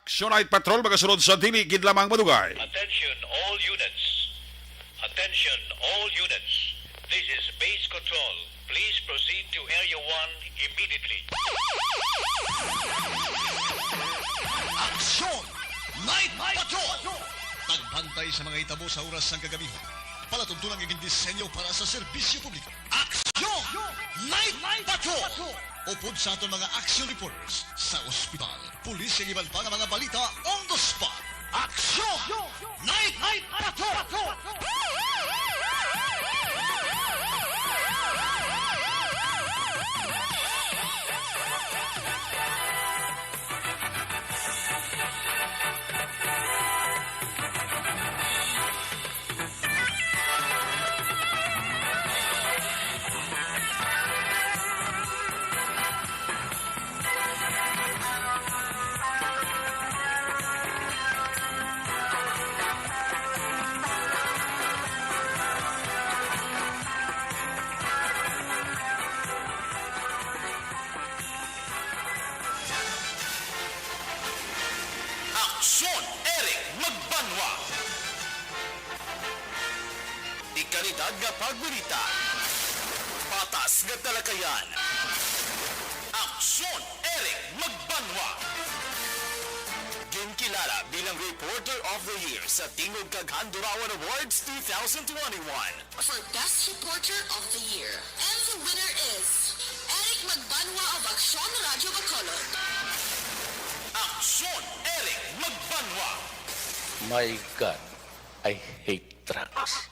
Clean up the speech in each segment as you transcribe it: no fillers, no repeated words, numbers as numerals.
Action Night Patrol magasunod sa dili gid lamang madugay. Attention all units. Attention all units. This is base control. Please proceed to Area 1 immediately. Aksyon! Night Patrol! Tagbantay sa mga itabo sa oras ng kagabihan. Palatuntunan ng disenyo para sa serbisyo publiko. Aksyon! Night Patrol! Upod sa aton mga action reporters sa ospital, pulis ang iban pa ng mga balita on the spot. Aksyon! Night Patrol! Aksyon, Eric Magbanwa. Ikalidad nga pagbalita. Patas nga talakayan. Aksyon, Eric Magbanwa. Ginkilala bilang Reporter of the Year sa Tingog kag Handurawan Awards 2021. For Best Reporter of the Year. And the winner is Eric Magbanwa of Aksyon Radio Bacolod. Aksyon, Eric Magbanwa. My God, I hate trucks.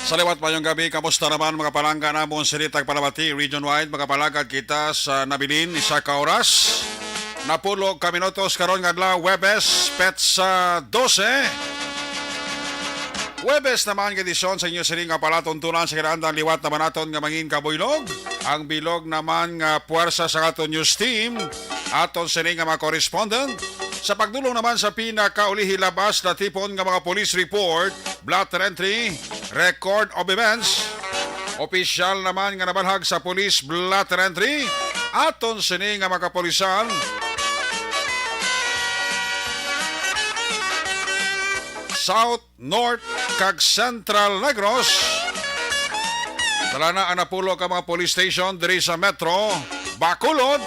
Sa liwat mayong gabi, kamusta naman mga palangga namon sa Litag Palabati, region-wide, mga palagad kita sa Nabilin, isa ka oras. Napulog ka minutos karon nga adlaw Webes, pets sa 12. Webes naman edisyon sa inyo sining nga palatuntunan sa kinaandang liwat naman naton nga mangin kabuylog. Ang bilog naman nga puwersa sa aton news team, aton sining nga mga correspondent. Sa pagdulong naman sa pinakaulihi labas na tipon nga mga police report, blotter entry, record of events. Opisyal naman nga nabalhag sa police blotter entry, aton sini nga mga kapolisan. South, North, kag Central Negros. Dala na ang napulo ka mga police station diri sa Metro, Bacolod.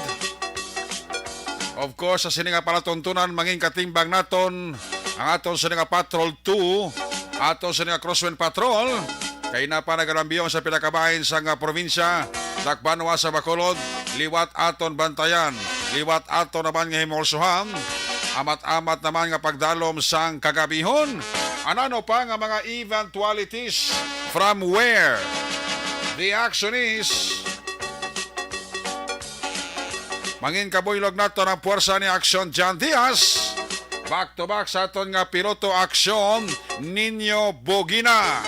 Of course, sa sininga palatuntunan, manging katimbang naton ang aton sininga Patrol 2, aton sininga Crosswind Patrol, kay na pa nagalambiyon sa pinakabahin sa nga probinsya, Dakbanwa sa Bacolod, liwat aton bantayan, liwat aton naman nga himolsuhan, amat-amat naman nga pagdalom sang kagabihon, anano pa nga mga eventualities from where the action is. Mangin kabuylog nato ng puwersa ni Aksyon John Diaz. Back to back sa aton nga piloto Aksyon Nino Bogina.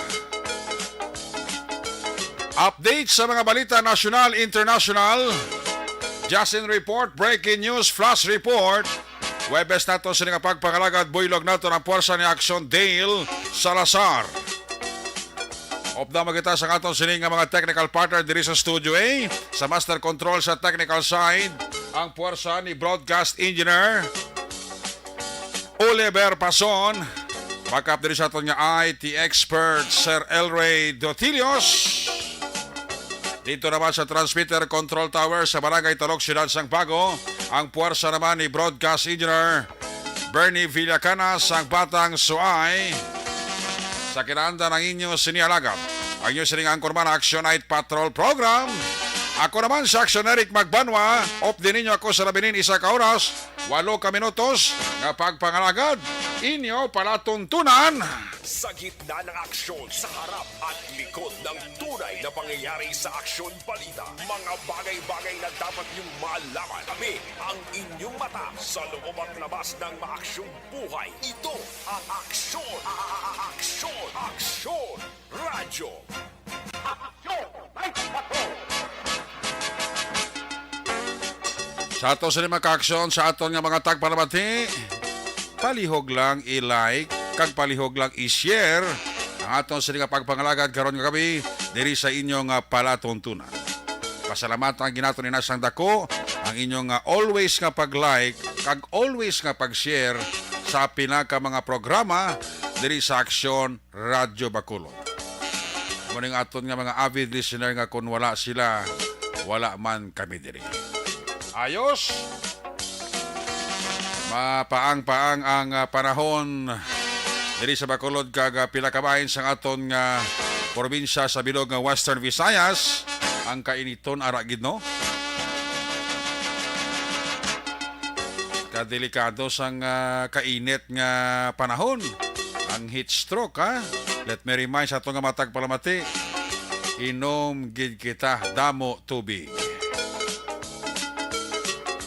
Update sa mga balita national, international. Justin Report, breaking news, flash report. Webes nato sa nga pagpangalagad, buylog nato ng puwersa ni Aksyon Dale Salazar. Opdama kita sa aton sining nga mga technical partner diri sa Studio A. Sa master control sa technical side, ang puwersa ni broadcast engineer Oliver Pason. Backup diri sa aton nga IT expert Sir Elray Dotilios. Dito naman sa transmitter control tower sa Barangay Talok, Ciudad Sangbago, ang puwersa naman ni broadcast engineer Bernie Villacanas, ang Batang Suay. Sa kinanda ng inyo sinialagat, ang inyo sining angkorman Action Night Patrol Program. Ako naman sa Action Eric Magbanwa, op din ninyo ako sa Nabilin isa ka oras, 8 ka minutos, nga pagpangalagad, inyo palatuntunan. Sa gitna ng aksyon sa harap at likod ng tunay na pangyayari sa aksyon balita, mga bagay-bagay na dapat niyong malaman. Kami ang inyong mata sa loob at labas ng maaksyong buhay. Ito ang Aksyon! Aksyon! Aksyon! Radyo! Sa ato sa lima ka-aksyon, sa aton nga mga tagpalamati, palihog lang i-like, kag palihog lang i-share ang aton sa nga pagpangalagad karon nga gabi diri sa inyong palatuntunan. Pasalamat ang ginato ni Nasang Dako, ang inyong always nga pag-like, kag always nga pag-share sa pinaka mga programa diri sa Aksyon Radyo Bacolod. Muning aton nga mga avid listener nga kung wala sila, wala man kami diri. Ayos! Mapaang-paang ang panahon diri sa Bacolod kag pila ka bahin sa aton nga probinsya sa bilog nga Western Visayas. Ang kainiton ara gid no. Kadelikado sang kainit nga panahon. Ang heat stroke ha. Let me remind sa atong nga matag palamati. Inom gid kita damo tubig.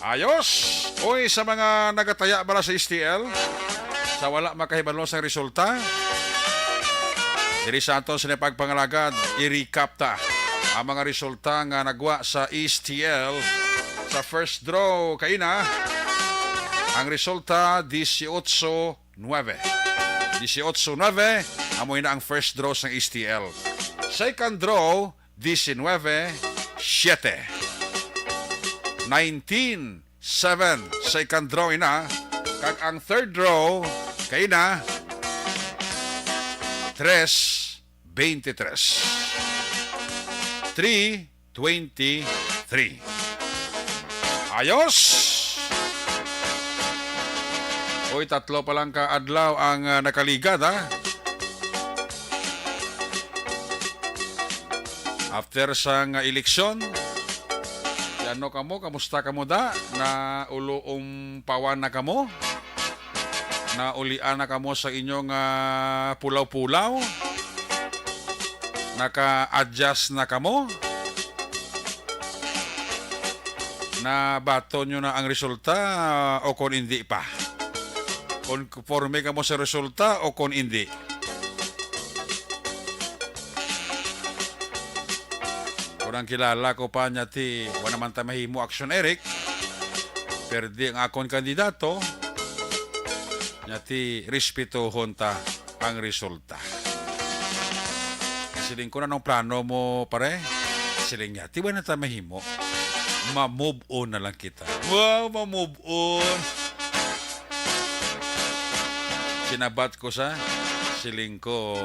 Ayos! Uy, sa mga nagataya bala sa STL, sa wala makahibalo sa resulta, diri sa aton sa pagpangalagad, i-recap ta ang mga resulta nga nagwa sa STL sa first draw kaina. Ang resulta 18-9. 18-9 amoy na ang first draw sa STL. Second draw 19-7. 19-7 second draw ina, kag ang third draw kay na 3-23 3-23. Ayos! Uy, tatlo pa lang ka adlaw ang nakaligad ha. After sang eleksyon, ano kamo, kamusta kamo da? Na uloong pawan na kamo? Na ulian na kamo sa inyong pulaw-pulaw? Naka-adjust na kamo? Na bato nyo na ang resulta o kung hindi pa? Conforme kamo sa resulta o kung hindi? Kurang kilala ko pa niya ti wala naman tayo mahimo aksyon Eric. Perdi ang akong kandidato. Niya ti respetuhon ta ang resulta. Siling ko na nung plano mo pare. Siling niya, ti wala na tayo mahimo. Ma-move on na lang kita. Wow, ma-move on. Sinabat ko sa siling ko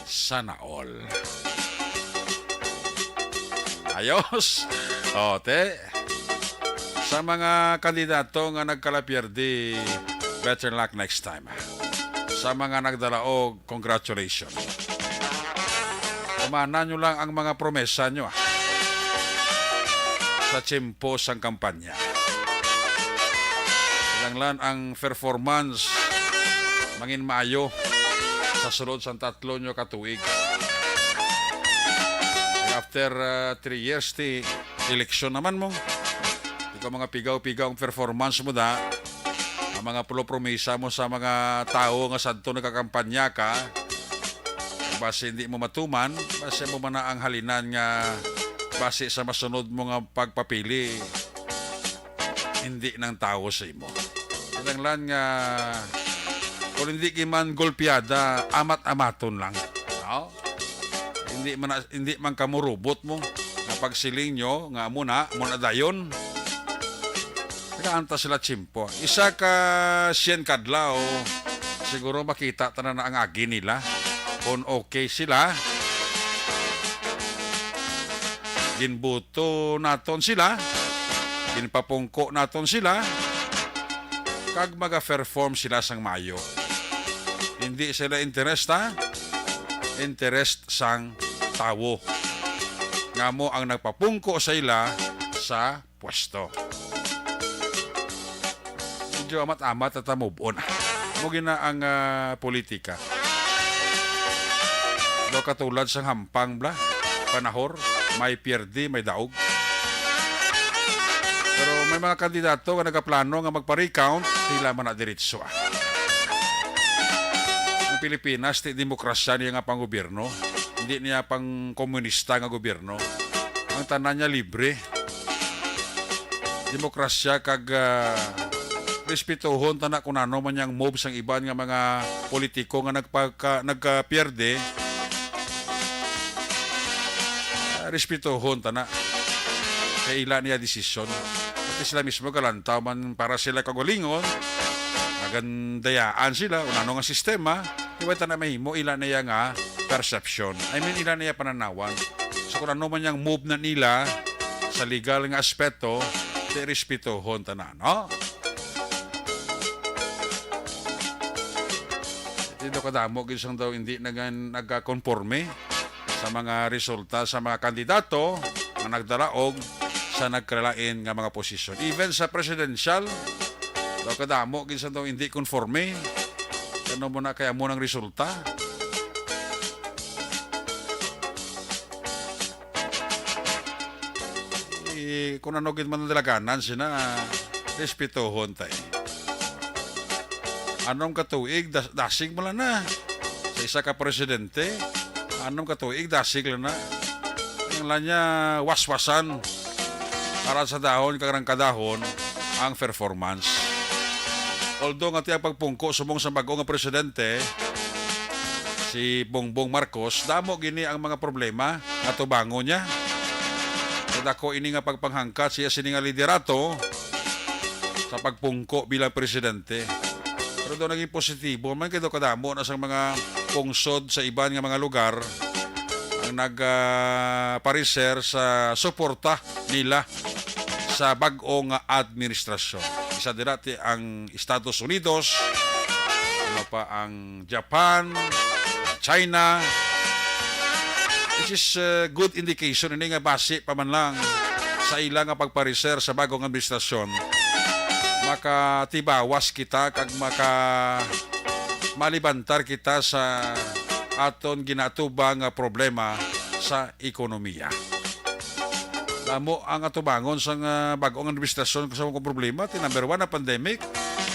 sana all. Ayos. O, te. Sa mga kandidato nga nagkalapierdi, better luck next time. Sa mga nagdalaog, congratulations. Kumanan nyo lang ang mga promesa nyo sa tiyempo sang kampanya. Langlan ang performance mangin maayo sa sulod sang tatlo nyo katuig. After 3 years ti eleksyon naman mo, ikaw mga pigaw-pigaw ang performance mo da, ang mga promesa mo sa mga tao nga sadto nagkakampanya ka, base hindi mo matuman, base mo man ang halinan nga base sa masunod mo nga pagpapili, hindi ng tao sa imo. Lang nga, kung hindi kiman golpiada, amat-amaton lang. No? Hindi man kamurubot mo na pagsiling nyo nga muna dayon nakaanta sila tsimpo isa ka sien kadlaw siguro makita tanan na ang agi nila kung okay sila ginbuto naton sila ginpapungko naton sila kag maga-perform sila sang mayo hindi sila interest sang tawo nga mo ang nagpapungko sa ila sa pwesto. Medyo amat-amat at move on. mo gina ang politika. Do katulad sa hampang bla, panahor, may pierde, may daog. Pero may mga kandidato nga nagaplano nga magpa-recount, tila man na diretso Ang Pilipinas, ti demokrasya niya nga pang gobyerno. Hindi niya pang komunista nga gobyerno. Ang tanan niya libre. Demokrasya kag respetuhon tanak kung ano man yang moves ang iban nga mga politiko nga nagka-pierde. Respetuhon tanak. Kaya ila niya desisyon. Pati sila mismo kalantaw man para sila kagulingon. Magandayaan sila. Unano nga sistema. Iba tanak mahimo ila niya nga perception. I mean ila niya pananawan. So kung ano man yang move na nila sa legal nga aspeto, di respetuhon tanak. No? Dito kadamo gisang daw hindi nagkakonforme sa mga resulta sa mga kandidato na nagdalaog sa nagkalain nga mga posisyon. Even sa presidential, daw kadamo gisang daw hindi konforme. Ano mo na kaya mo ng resulta? Kung ano gid man dalaganan sina respetuhon tayo. Anong katuig, dasig mo lang na. Sa isa ka presidente, anong katuig, dasig lang na. Ang lanya, waswasan. Para sa dahon, kagrang kadahon, ang performance. Although nga tiyang pagpungko, sumong sa bago nga presidente, si Bongbong Marcos, damo gini ang mga problema at tubango niya. Dako ini nga pagpanghangkat siya sininga liderato sa pagpungko bilang presidente. Pero doon naging positibo man kaya kadamo na sa mga pungsod sa iban nga mga lugar ang nagpariser sa suporta nila sa bag-ong administrasyon. Isa dirati ang Estados Unidos, ano pa ang Japan, China, which is good indication ini nga base pa man lang sa ilang nga pagpariser sa bagong administrasyon. Makatibawas kita kag malibantar kita sa aton ginatubang problema sa ekonomiya. Damo ang atubangon sa bagong administrasyon sa mga problema. Number 1 na pandemic.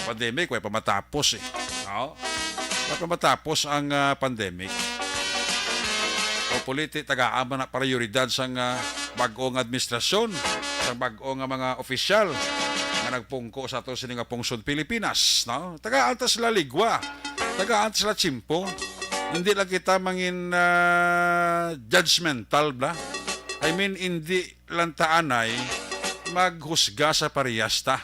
Pandemic, way pamatapos No? Way pamatapos ang pandemic. O politi, taga-ama na prioridad sa bagong administrasyon, sa bagong mga opisyal nga nagpungko sa ato sining pungsod Pilipinas, no? Tagaan ta sila ligwa, tagaan ta sila tsimpo. Hindi lang kita mangin judgmental bla. I mean hindi lang taanay maghusga sa parehas ta.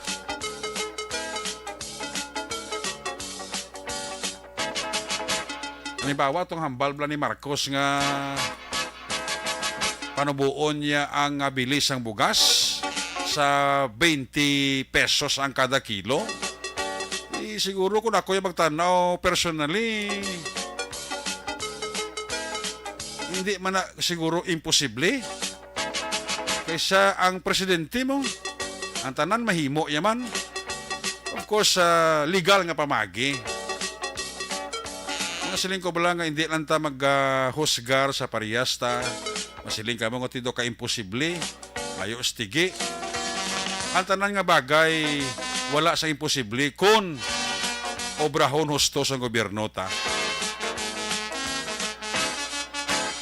Halimbawa tong hambal bla ni Marcos nga panubuon niya ang bilis ng bugas sa 20 pesos ang kada kilo. Siguro kung ako yung magtanaw personally, hindi man na siguro imposible. Kaysa ang presidente mo, ang tanan mahimo yaman. Of course, legal nga pamagi. Masiling ko bala nga hindi lang ta maghusgar sa parehas ta. Masiling ka mo nga tido ka imposible. Ayo stigi. Ang tanan nga bagay wala sa imposible kung obrahon husto sa gobyerno ta.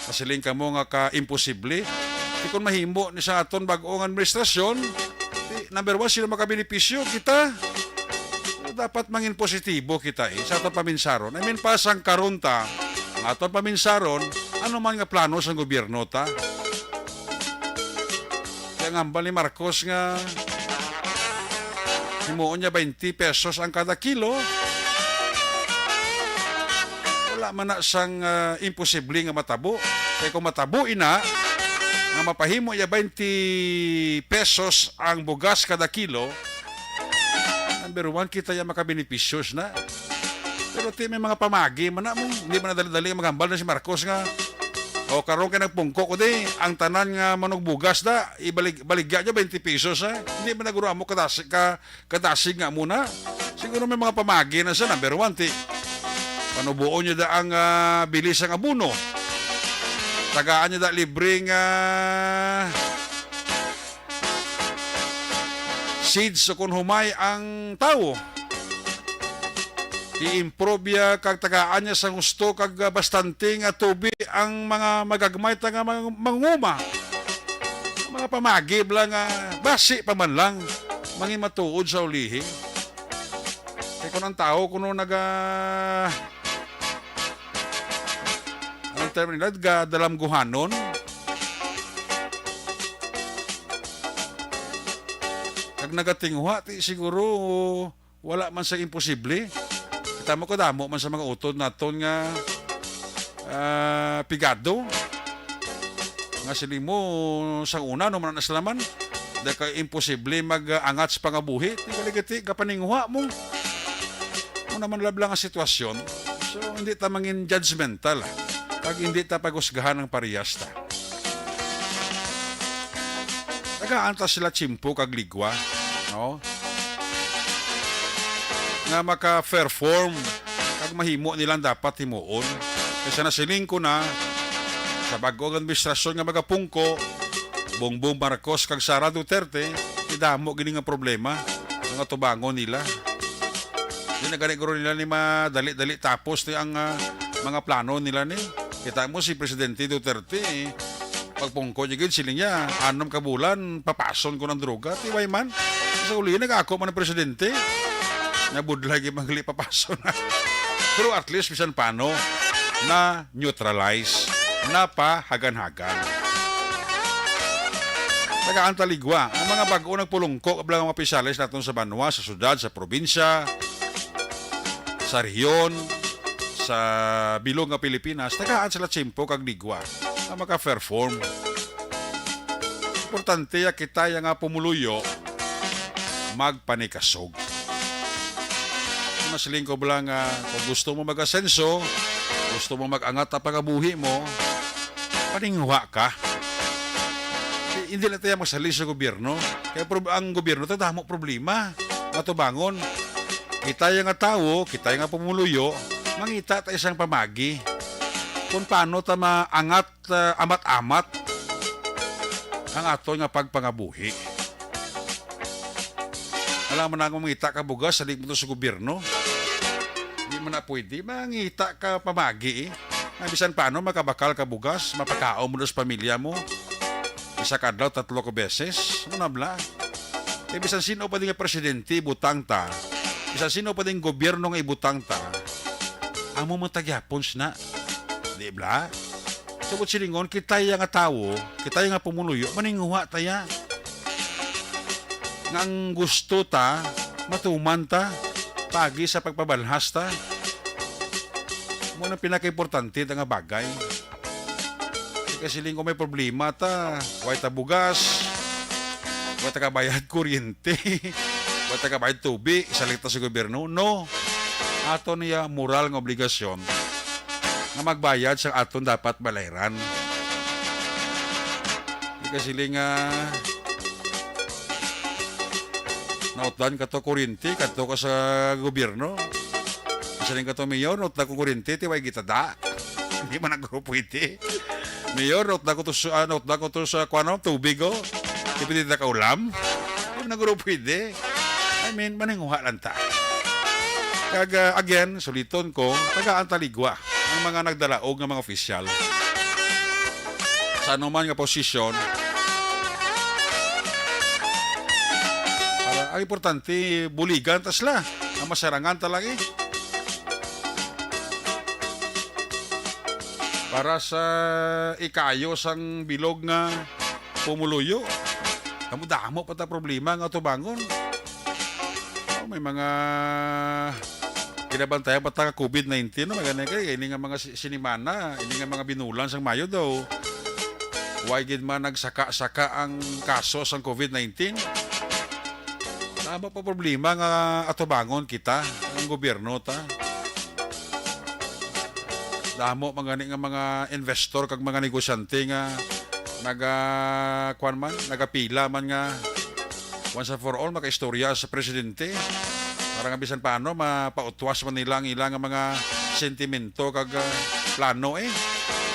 Masiling ka mo nga ka-imposible. Kung mahimo ni sa aton bagong administrasyon, number 1 sila makabenepisyo kita. Dapat mangin positibo kita sa aton paminsaron. I mean pasang karon ta, aton paminsaron, ano man nga plano sa gobyerno ta. Kaya nga ni Marcos nga himuon niya 20 pesos ang kada kilo. Wala man na sang imposible nga matabo. Kaya kung matabo ina, nga mapahimo niya 20 pesos ang bugas kada kilo, number 1, kita niya makabenepisyos na. Pero may mga pamagi, hindi man na dali-dali magambal na si Marcos nga, o karon ka nagpungko ko di, ang tanan nga manog bugas da, baligya niya 20 pesos. Hindi man naguro mo kadasig nga muna. Siguro may mga pamagi na sa number 1 ti. Panubuo nyo da ang bilis ang abuno. Tagaan nyo da libreng seeds so kung humay ang tao. I-improve ya kag tagaan niya sa gusto kag bastanting tubig ang mga magagmay nga manguma. Mga pamagi lang basi pa man lang mangin matuod sa ulihi. Kaya kung ang tao kuno ang term nila dalam guhanon. Kag nagatingwa ti siguro wala man sa imposible. Kita mo ko damo man sa mga utod naton nga pigado. Nga sili mo sa una no man naslaman da ka imposible mag-angat sa pangabuhi. Ti kaligati kapaningwa mo. Mo naman lablang ang sitwasyon. So hindi ta mangin judgmental. Kag hindi ta pagusgahan ng parehas ta. Nagaanta sila chimpo kag ligwa, no? Nga maka-perform kag mahimo nilang dapat himuon. Kasi nasiling ko na sa bagong administrasyon nga magapungko, Bongbong Marcos kag Sara Duterte, idamo gini nga problema nga tubangon nila. Di naganiguro nila ni madali-dali tapos ni ang mga plano nila ni. Kita mo si Presidente Duterte, pagpungko niya gid siling niya, 6 ka bulan papason ko ng droga, tiway man. Sa uli nagako man ang presidente. Nabudlay gyud magli papason. Pero at least bisan paano na neutralize, na pahagan-hagan. Taga-antaligwa, ang mga bago nagpulungko ablang mga opisyalis naton sa banwa, sa syudad, sa probinsya, sa rehiyon, sa bilog nga Pilipinas, tagaan sila tsimpo kag ligwa na maka-perform. Importante ya kita nga pumuluyo magpanikasog. Masiling ko lang kung gusto mo mag-asenso, gusto mo mag-angat na pangabuhi mo, paningwa ka. Hindi na tayo masali sa gobyerno. Kaya ang gobyerno ito damo problema. Matubangon. Kita yung nga tao, kita yung nga pumuluyo, mangita tayo isang pamagi kung paano ta maangat amat-amat ang ato nga pagpangabuhi. Alam mo na kung mangita ka bugas sa mo sa gobyerno, hindi mo na pwede mangita ka pamagi bisan paano makabakal ka bugas, mapakao mo sa pamilya mo isa kadlaw 3 ka beses, ano nabla bisan sino pa din nga presidente ibutang ta, bisan sino pa din gobyerno nga ibutang ta, amo matagyapons na. Di ba? Sabot silingon, kita yung nga tao, kita yung nga pumuluyo, maninguha taya. Nga ang gusto ta, matuman ta, pagi sa pagpabalhas ta. Muna pinaka-importante ta nga bagay. Kasi siling ko may problema ta, way ta bugas, way ta kabayad kuryente, way ta kabayad tubig, isalit ta sa gobyerno. No. Ato niya moral nga obligasyon nga magbayad sa aton dapat balayran. Kasi nga nautlan ka to kuryente, kato ka sa gobyerno. Kasi ka to mayor, nautlan ko kuryente, tiway kita da. Hindi man nag-grupo iti. Mayor, nautlan ko to sa kuano, tubig o. Hindi ka ulam. Hindi man nag-grupo iti. I mean, maninguha lang ta. Kag again, suliton ko, taga-antaligwa ang mga nagdalaog ng mga opisyal. Sa anuman nga posisyon, ang importante, buligan tasla. Ang masarangan talagi. Para sa ikayos ang bilog nga pumuluyo. Kamu damo pa ta problema nga tubangon. May mga kinabantayan pa ta COVID-19 no magana kay ini nga mga sinimana, ini nga mga binulan sang Mayo daw. Why gid man nagsaka-saka ang kaso sang COVID-19? Tama pa problema nga atubangon kita ang gobyerno ta. Damo mga nga mga investor kag mga negosyante nga nagapila man nga once and for all makaistorya sa presidente Para nga bisan paano, mapautwas man nila ang ilang mga sentimento kag plano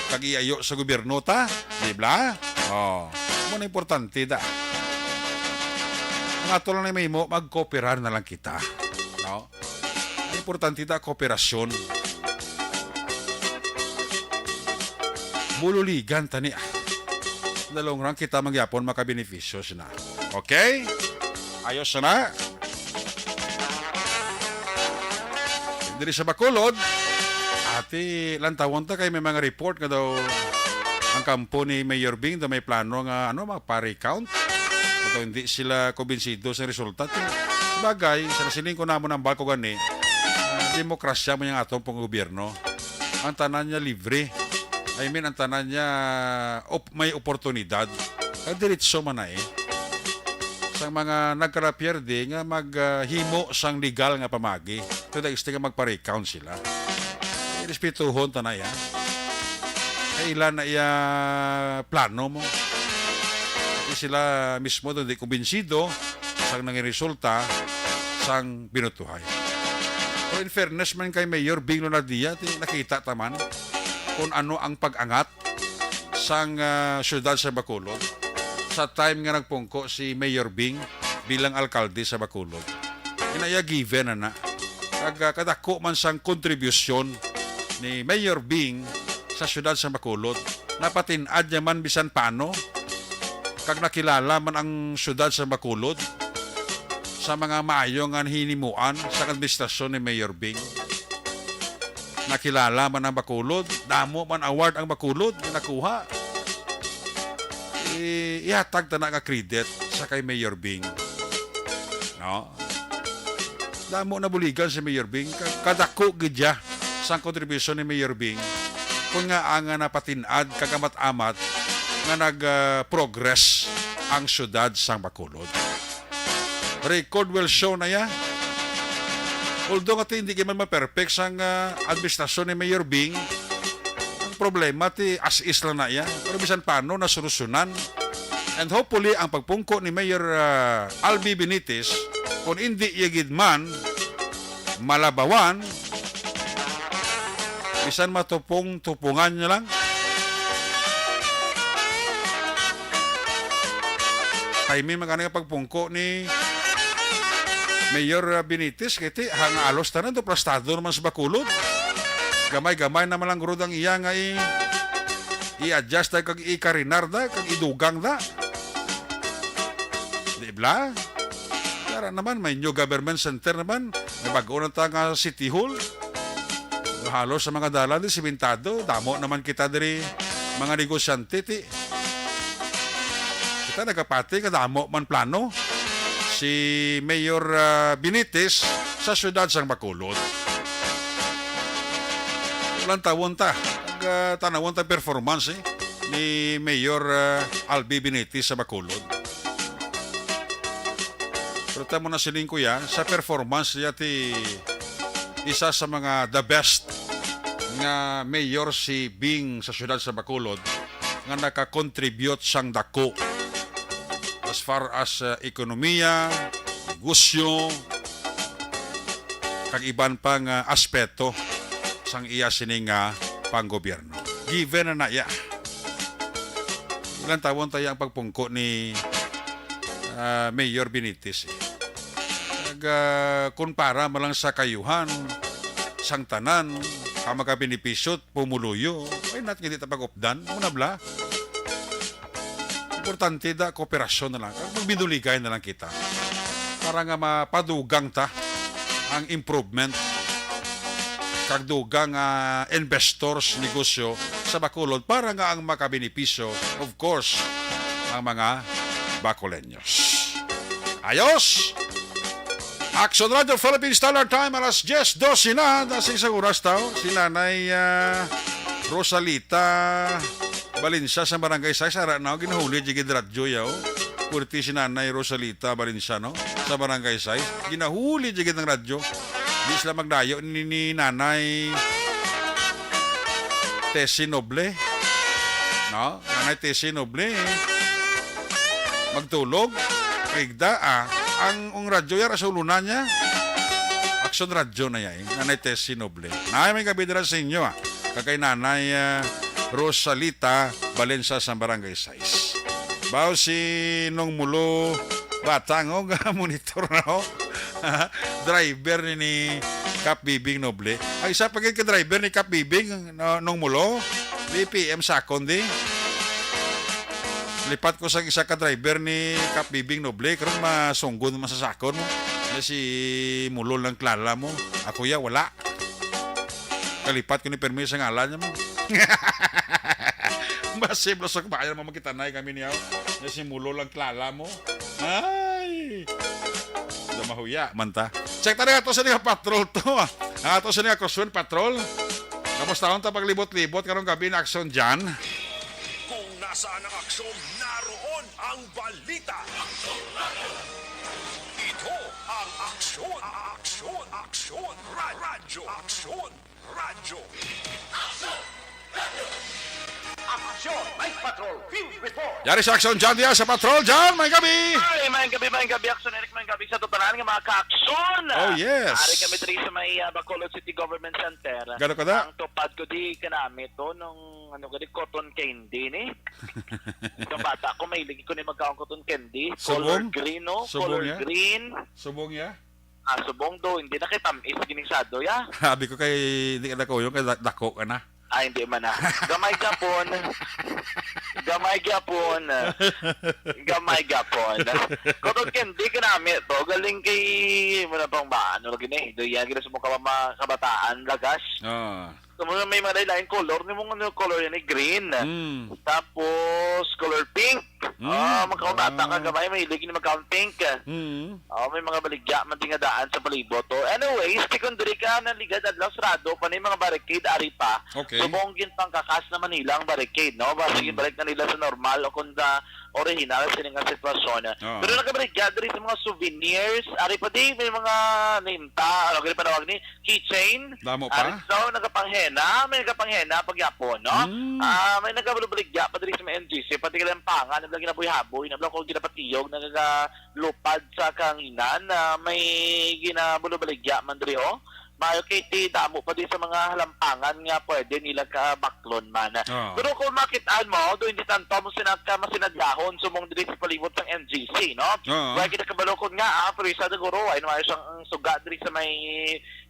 kag iayo sa gobyerno ta, di ba? Oh, mo na importante da. Ang ato lang na may mo, mag-cooperar na lang kita. No? Ang importante da, kooperasyon. Bululigan tani. Dalawang rang kita magyapon makabenefisyos na. Okay? Ayos na. Diri sa Bacolod, ati lantawon ta kay may mga report nga daw ang kampo ni Mayor Bing daw may plano nga magpa-recount. Ito hindi sila kumbinsido sa resulta. Sabagay, sa nasiling ko namon ang balko gani, demokrasya mo yung atong pong gobyerno. Ang tanan niya libre. I mean, ang tanan niya may oportunidad. Ang diretso man na sa mga nagkarapierde nga maghimo sang legal nga pamagi. Ito na nga magpa-recount sila. Respetuhon ta na kailan na plano mo. At sila mismo doon di kumbinsido sang nanging resulta sang binutuhay. Pero in fairness man kay Mayor Bing Lonardia, nakita taman kung ano ang pag-angat sang syudad sa Bacolod sa time nga nagpungko si Mayor Bing bilang alkalde sa Bacolod. Inaya given na kadako man sang kontribusyon ni Mayor Bing sa syudad sa Bacolod. Napatinad niya man bisan paano kag nakilala man ang syudad sa Bacolod sa mga maayo nga hinimuan sa administrasyon ni Mayor Bing. Nakilala man ang Bacolod, damo man award ang Bacolod na nakuha. Ihatag ta na nga credit sa kay Mayor Bing. No? Damo na buligan si Mayor Bing, kadako gidya sa kontribusyon ni Mayor Bing. Kung nga ang napatinad kagamat-amat nga nag-progress ang syudad sa Bacolod. Record will show na ya. Although nga hindi man ma-perfect sang administrasyon ni Mayor Bing, ang problema as is lang na yan. Pero bisan paano na solusyonan. And hopefully, ang pagpungko ni Mayor Albi Benitez, kung hindi yagid man, malabawan, bisan matupong-tupungan niya lang. Kaya may magana pagpungko ni Mayor Benitez, kiti hang alos tanan do prastado naman sa Bacolod. Gamay-gamay naman lang gurud ang iya nga i-adjust da kag i-karinar da kag idugang da. Di ba? Kaya naman may new government center naman, may bago na ta nga City Hall. Halos sa mga dalan di simentado, damo naman kita diri mga negosyante ti. Kita nagapati kadamo man plano si Mayor Benitez sa syudad sang Bacolod. Walang tawon ta. Tanawon ta performance ni Mayor Albi Benitez sa Bacolod. Pero tamo na siling kuya, sa performance niya ti isa sa mga the best nga mayor si Bing sa syudad sa Bacolod nga naka-contribute sang dako as far as ekonomiya, negosyo, kag iban pang aspeto sang iya sining panggobyerno. Given na ya. Ilang tawon tayo ang pagpungko ni Mayor Benitez. Kumpara mo lang sa kayuhan, sang tanan, kamaka benepisyo, pumuluyo, ay natin hindi tapag-updan, munabla. Importante da, kooperasyon na lang. Magbinuligay na lang kita. Para nga mapadugang ta ang improvement kagdugang investors negosyo sa Bacolod para nga ang makabenepisyo, of course, ang mga Bacoleños. Ayos! Action Radio Philippine Standard Time, alas 10:12 na. Dasing sa oras tao, si Nanay Rosalita Balinsa sa Barangay 6. Ara na, ginahuli, jigid radyo yaw. Kurti si Nanay Rosalita Balinsa, no? Sa Barangay 6. Ginahuli, jigid ng radyo. Di sila magdayo ni Nanay Tessie Noble. No? Nanay Tessie Noble. Magtulog. Rigda, ang radyo yara sa ulunan niya. Action Radio na yan. Nanay Tessie Noble. Nay, may gabi dira sa inyo. Kagay Nanay Rosalita Valenza sa Barangay 6. Bao si Nong Mulo Batang o monitor na o. Driver ni Kap Bibing Noble. Ay, isa pa ka driver ni Kap Bibing Nong Mulo. BPM Sakon di. Lipat ko sa isa ka driver ni Kap Bibing Noble. Karon masunggod naman sa sakon mo. Si Mulol ng klala mo. Ako ya, wala. Kalipat ko ni permis sa ngalan niya mo. Masiblo sa kabayan mo magkitanay kami niya. Si Mulol ng klala mo. Ay! Mahuya, manta. Check tayo ato sa niya patrol to. Ato sa niya Crosswind Patrol. Tapos taon ta paglibot-libot karong gabi na aksyon dyan. Kung nasaan ang aksyon, naroon ang balita. Ito ang aksyon, radyo, aksyon, radyo. Yari sa aksyon dyan diya sa patrol dyan, may gabi. Ay, may gabi, Action Eric, may gabi sa tutunan ng mga ka-aksyon. Oh, yes. Ari kami diri sa may Bacolod City Government Center. Gano'n ka na? Ang tupad ko di kanami to nung cotton candy ni. Itong bata ko, may ligi ko ni magkaong cotton candy. Color Subong? green, no? Subong Color ya? green. Subong ya? Subong do, hindi na kitamis, ginisado ya. Sabi ko kay hindi ka dako yung kay dako ka na. Ay, hindi man na. Gamay gapon. Cotton candy ka namin to. Galing kay, muna pang ba, ano lagi na eh. Doon yan, sa mga kabataan, lagas. Oh. So, may mga lain color. May mga color yan ay green. Mm. Tapos, color pink. Magkakabata ka gamay. May hilig na magkakang pink. Mm. May mga baligya, mantingadaan sa palibot. Anyways, secondary ka na ligad at lasrado pa na yung mga barricade, ari pa. Okay. Subong gintang kakas na Manila ang barricade, no? Basig balik na nila sa normal o kung sa original sa nga sitwasyon. Pero nakabaligya diri sa mga souvenirs, ari pa di, may mga nimta, ano gani panawag ni, keychain. Damo pa? Ari so, may nagapanghena pagyapon, no? May nagabaligya pa diri sa mga NGC, pati kalampangan, naglang ginabuhi-haboy, naglang ko ginapatiyog, nagagalupad sa kanginan, may ginabulubaligya man diri, oh. Mayo kay ti damo pa din sa mga halampangan nga pwede nila ka baklon man. Pero kung makitaan mo, doon hindi tanto mo masinadlahon sumong diri sa palibot ng NGC, no? Kaya kita kabalokon nga, pero isa siguro, ay naman siyang suga diri sa may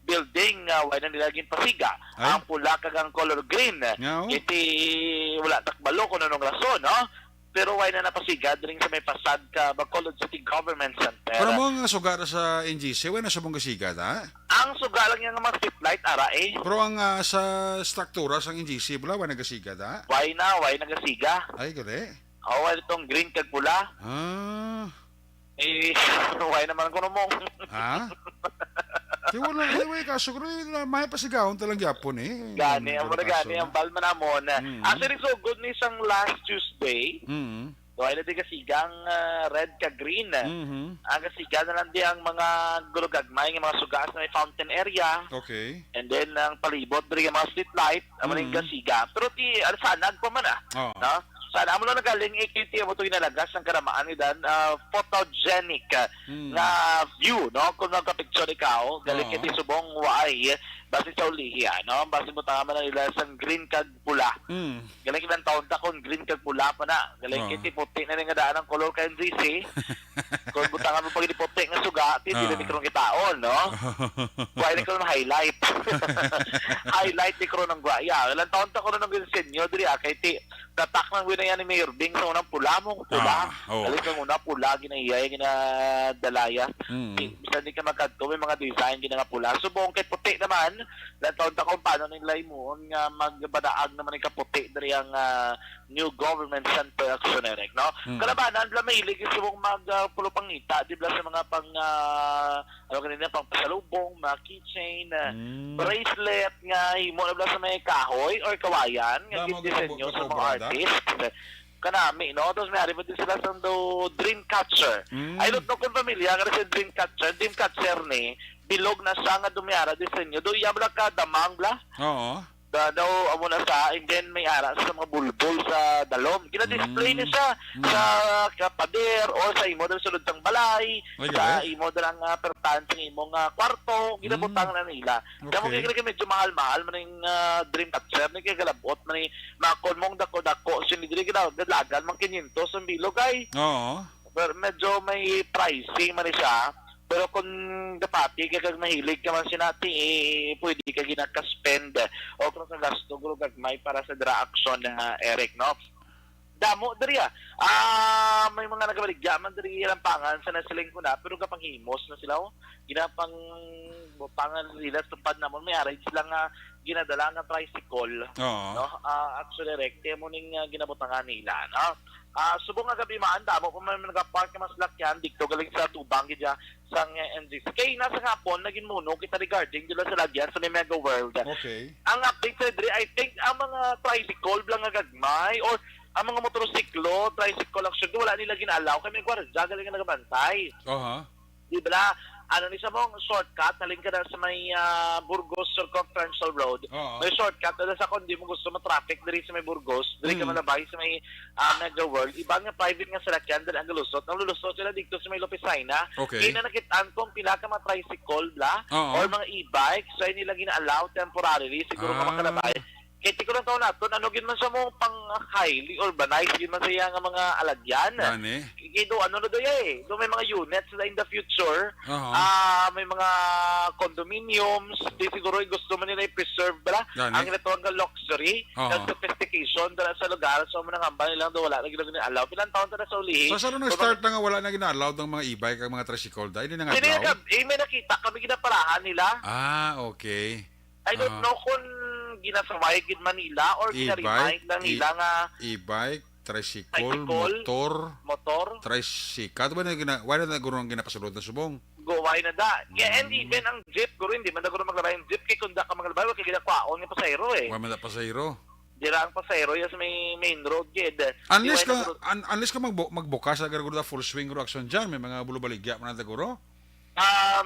building, wala na nilaging pasiga. Ang pula kagang color green. Iti wala takbalo kung anong rason, no? Pero why na napasigad rin sa may pasad ka Bacolod City Government Center. Pero mo nga sugar sa NGC, wala na sa mong kasigad, ha? Ang suga lang yung mga streetlight, ara eh. Pero ang sa struktura sa NGC, wala na kasigad, ha? Why nagasiga? Ay, gali. Why itong green kag pula? Why naman ko mo? Ha? Di wala, anyway, kaso ko rin, may pasigahon talang Japon eh. Gani, ang balma namon. Actually, so good ni isang last Tuesday. So, ay na di kasigang red ka green. Ang kasiga na lang di ang mga gulugagmay, ng mga sugas na may fountain area. Okay. And then, ang palibot, di ang mga street light, ang maling kasiga. Pero ti, sanag pa man no? Sana mo lang nagaling AKT mo ito inalagas ng karamaan ni Dan photogenic na view, no? Kung nagka-picture ikaw, galing kiti subong waay base sa ulihi, no? Base mo tama na nila sa green kag pula. Galing ilang taon ta kung green kag pula pa na. Galing kiti puti na nga daan ang color ka NGC. Kung butangan mo pag puti nga suga, hindi na mikron kitaon, no? Why na ng highlight. Highlight ni kron ng guaya. Ilang taon ta ko ng disenyo diri kay ti tatak ng winayan ni Mayor Bing sa unang pula mong pula. Galing kang una pula, ginahiyay, ginadalaya. Bisa di ka magkadto, may mga design, ginanga pula. Subong kay puti naman, lang taon ta kung paano nilay mo, nga magbadaag naman yung kaputi dari ang new government center action, Eric, no? Kalabanan, mahilig yung subong magpulupangita, di ba sa mga pang, pang pasalubong, mga keychain, bracelet, nga himo na sa may kahoy or kawayan, nga disenyo sa mga artist. Kanami, no? Tapos may haripin din sila sa Dreamcatcher. I don't know kung familiar ka sa Dreamcatcher. Dreamcatcher ni, bilog na siya nga dumiyara disenyo. Doon yabla ka damang bla. Oo. daw amo na sa, and then may ara sa mga bulbul sa dalom. Gina-display niya siya sa kapader o sa imo daw sulod ng balay, Ay, sa gabi. imo daw ang pertan sa imong kwarto, ginabutang na nila. Kaya mo kaya medyo mahal-mahal man yung dream catcher, na kaya galabot, man yung makon mong dako-dako, sinidiri galagan, mang 500 ang bilog ay. Oo. Pero medyo may pricing man siya. Pero kung dapati ka kag mahilig ka man sinati, pwede ka ginaka-spend o kung kagasto guro gagmay para sa dra action na Eric, no? Damo diri may mga nagabaligya man diri lampangan sa nasiling ko na, pero kapang himos na sila ginapang pangan nila tupad namon may aray sila nga ginadala nga tricycle, Oo. no? Actually rekte mo ning ginabutangan nila, no? Subong nga gabi man damo kung may nagapark ka mas lakyan dikto galing sa tubang gidya sang NGC. Kay nasa hapon naging muno kita regarding dila sa lagyan sa Mega World. Okay. Ang update sa diri, I think ang mga tricycle lang nga gagmay or ang mga motorsiklo, tricycle actually wala nila ginalaw kay may gwardiya galing nga nagabantay. Aha. Di ba? Ano ni sa mong shortcut, naling ka na sa may Burgos Circumferential Road. Oo. May shortcut, na sa kung di mo gusto ma-traffic diri sa may Burgos, diri ka malabay sa may Mega World. Iba nga private nga salakyan, dali ang lulusot. Ang lulusot sila dito sa may Lopisaina. Okay. Kaya na nakitaan kong pila ka ma-tricycle, bla, Oo. or mga e-bikes, so nila gina-allow temporarily, siguro ka makalabay. Kaya di ko lang taon nato, ano gin man sa mo pang highly urbanized, gin man sa iya nga mga alagyan. Gani. Kaya do, ano na do do may mga units na in the future, Aha. may mga condominiums, di siguro gusto man nila i-preserve bala, Gani. ang ito ang luxury, Oo. ang sophistication dala sa lugar, so mo nang hamba nilang do, wala na ginagawa alaw. Pilang taon na sa ulihin. So, saan nag-start na nga wala na gina-allow ng mga e-bike ang mga tricycle? Dahil hindi na nga Hindi allow? may nakita kami ginaparahan nila. Okay. I don't know kung ginasaway gid Manila or gina-remind lang nila nga E-bike, tricycle, Tricycle. motor, motor. tricycle. Wala na guro ang ginapasulod na subong. Gaway na da. Yeah, and even ang jeep, guro hindi man na guro maglabay ang jeep kay kung da ka maglabay, wag kay ginakwaon yung pasayro Wala man na pasahero. Dira ang pasayro yes may main road gid. Unless Di wala ka na guro- unless ka magbukas sa guro full swing guro action diyan, may mga bulubaligya man na guro.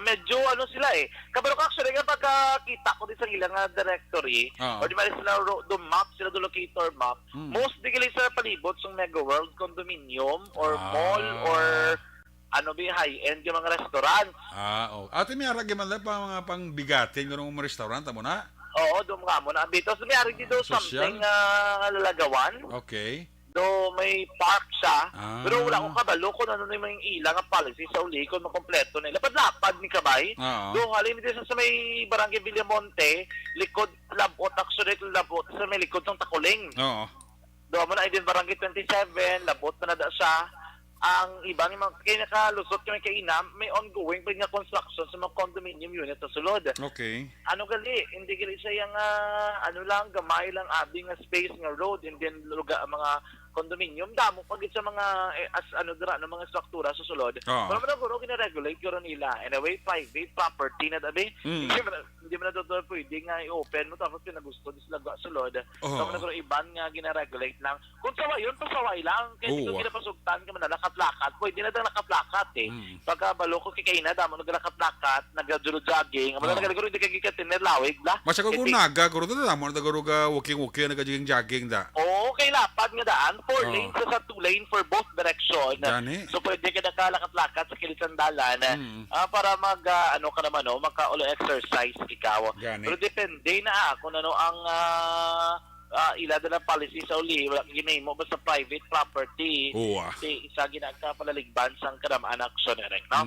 medyo ano sila Kabalo ko actually kapag kita ko din sa ilang directory Oo. or di ba sila do map, sila do locator map. Most digili sa palibot sa Mega World condominium or mall or ano ba high-end yung mga restaurant. Oh. Ate may arag man lang pa mga pangbigatin guro mga restaurant mo na. Oo, doon nga mo na. Dito, so may ari dito Social? something lalagawan. Okay. Do may park siya. Pero wala ko kabalo kung ano na yung mga ilang ang policy sa uli kung makompleto na. Lapad-lapad ni Kabay. Oo. Do halin dito sa may Barangay Villamonte, likod labot, actually labot sa may likod ng Takuling. Oo. Do mo na din Barangay 27, labot na nada siya. Ang ibang mga kinakalusot kami kay Inam, may ongoing pa nga construction sa mga condominium unit sa sulod. Okay. Ano gali, hindi gali siya yung ano lang, gamay lang abing nga space nga road and then lugar mga condominium damo pag sa mga mga struktura sa sulod. Pero man guro gina-regulate guro nila. Anyway, private property na dabi. Hindi man na pwede nga i-open mo tapos pinagusto dis laga sulod. So man guro iban nga gina-regulate lang. Kung saway yun, pasaway lang. Kasi kung ginapasugtan ka man na lakat-lakat, pwede na daw lakat-lakat Pagka baloko kay kaina damo naglakat-lakat, nagjo-jogging, amo na guro hindi kay katinner lawig la. Masa ko naga guro ta mo na guro ga walking nagjogging da. Oo, kay lapad nga daan. 4 lanes sa 2 lane for both direction. Gani. So pwede ka nakalakat-lakat sa kilitan dalan para mag ano ka naman magka-ulo exercise ikaw. Gani. Pero depende na kung ano ang ila na policy sa uli. Wala ginay mo basta private property. Isa ginagkapalaligban sang karamaan action no?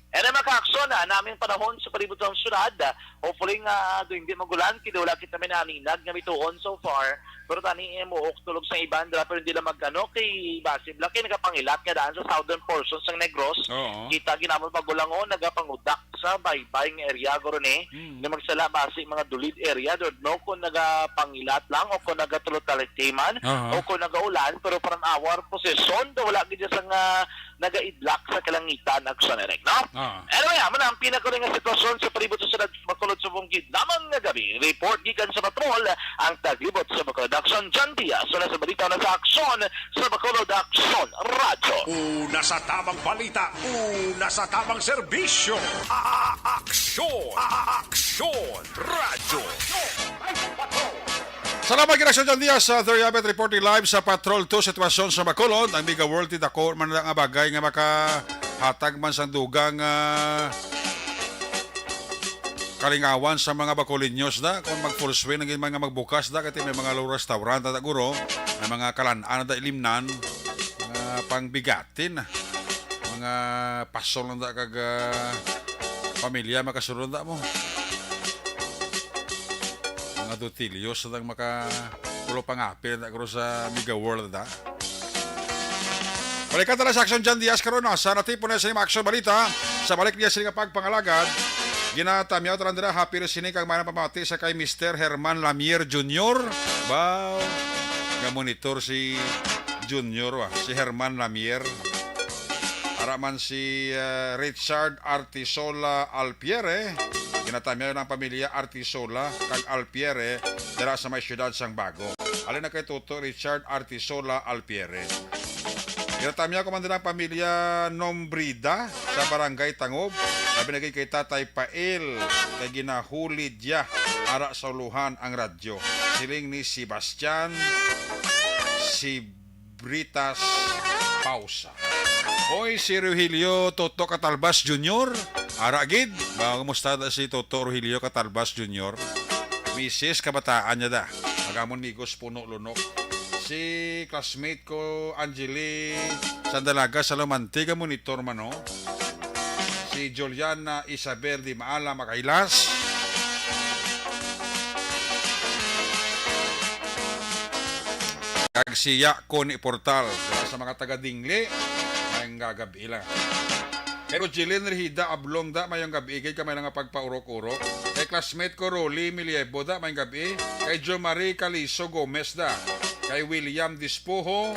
And ang maka-aksyon namin panahon sa palibot ng syudad. Hopefully nga hindi magulan, wala kita may naninag nga bituon so far. Pero tani mo tulog sa iban pero hindi lang magano kay Basib laki nagapangilat nga daan sa southern portions ng Negros. Kita ginamon pagulangon nagapangudak sa baybay nga area guro ni na magsala base mga dulid area no kung nagapangilat lang o kung nagatulot-talitiman o kung nagaulan pero parang awar posisyon wala gid sa nga nagaidlak sa kalangitan action no? Anyway, aman ang pinakaling nga sitwasyon sa palibot sa syudad Bacolod sa Bungkid lamang nga gabi. Report gikan sa patrol ang taglibot sa Bacolod Action John Diaz. So nasa balita na sa aksyon sa Bacolod Action Radio. Una sa tamang balita, una sa tamang serbisyo. Aksyon! Aksyon! Radio! Salamat kina sa John Diaz sa The Yabet reporting live sa Patrol 2 sitwasyon sa Bacolod. Ang Miga World ako man nga bagay nga makahatag man sang dugang kalingawan sa mga Bacolinos da kung mag full swing ng mga magbukas da kati may mga low restaurant da guro may mga kalan-an da ilimnan mga pangbigatin mga pasol da kag pamilya makasulod da mo mga dutilios da makapulo pangapil da guro sa Miga World da. Balikan tala sa Action John Diaz karon sa natipon na sa Action Balita sa balik niya sila pagpangalagad. Ginatamyaw tarandira happy rin sinig ang mga pamati sa kay Mr. Herman Lamier Jr. Wow! Nga monitor si Junior si Herman Lamier. Araman si Richard Artisola Alpiere. Ginatamyaw ng pamilya Artisola kag Alpiere dira sa may siyudad sang Bago. Alin na kay Tuto Richard Artisola Alpiere. Ginatamyaw ko man din ang pamilya Nombrida sa Barangay Tangob. Binagay kay Tatay Pael kay ginahuli diya ara sa uluhan ang radyo. Siling ni Sebastian Britas Pausa. Hoy si Rogelio Toto Catalbas Jr. Ara gid, kumusta da si Toto Rogelio Catalbas Jr. Mrs. kabataan niya da. Magamon migos puno lunok. Si classmate ko Angeli Sandalaga sa Lamantiga monitor man no. Si Juliana Isabel Di Maala Makailas. Kag si Yakon Iportal sa mga taga-Dingli mayang gagabi lang. Pero Jilin Rihida Ablong da mayang gabi kay kamay nga pagpaurok-urok. Kay classmate ko Rolly Miliebo da mayang gabi. Kay Jo Marie Caliso Gomez da. Kay William Dispoho.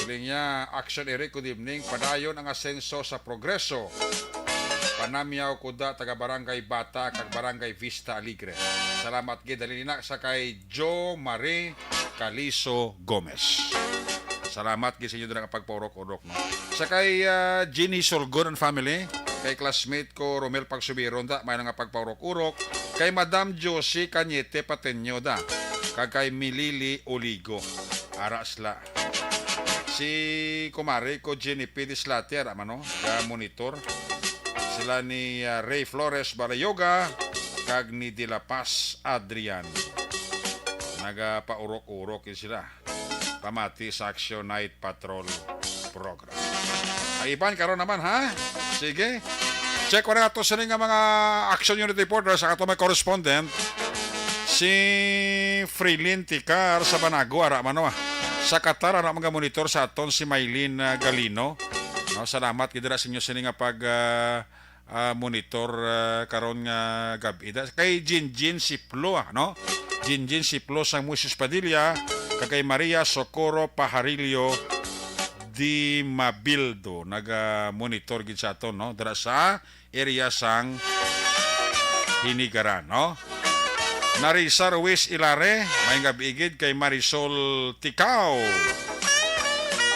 Niya Action Eric, good evening. Padayon ang asenso sa progreso. Panamyaw ko da taga Barangay Bata kag Barangay Vista Alegre. Salamat gid dalina sa kay Jo Marie Caliso Gomez. Salamat gid sa inyo nga pagpaurok-urok no. Sa kay Ginny Solgon and family, kay classmate ko Romel Pagsubiron da may nga pagpaurok-urok, kay Madam Josie Cañete Patenyo da, kag kay Milili Oligo. Arasla. Si kumare ko Jenny P. Dislater amano ga monitor sila ni Ray Flores Barayoga kag ni De La Paz Adrian nagapaurok-urok sila pamati sa Action Night Patrol program. Ay iban karon naman ha, sige check ko na ito sa nga mga Action Unit Reporter sa kato may correspondent si Freelin Ticar sa Banago ara mano sa Qatar ana mga monitor sa aton si Maylin Galino. No, salamat gid sa inyo sini nga pag monitor karon nga gabi. Kay Jinjin Siplo no. Jinjin Siplo sang Moises Padilla kay Maria Socorro Pajarillo di Mabildo naga monitor gid sa aton no dira sa area sang Hinigaran no. Narisa Ruiz Ilare, may gabigid kay Marisol Ticao,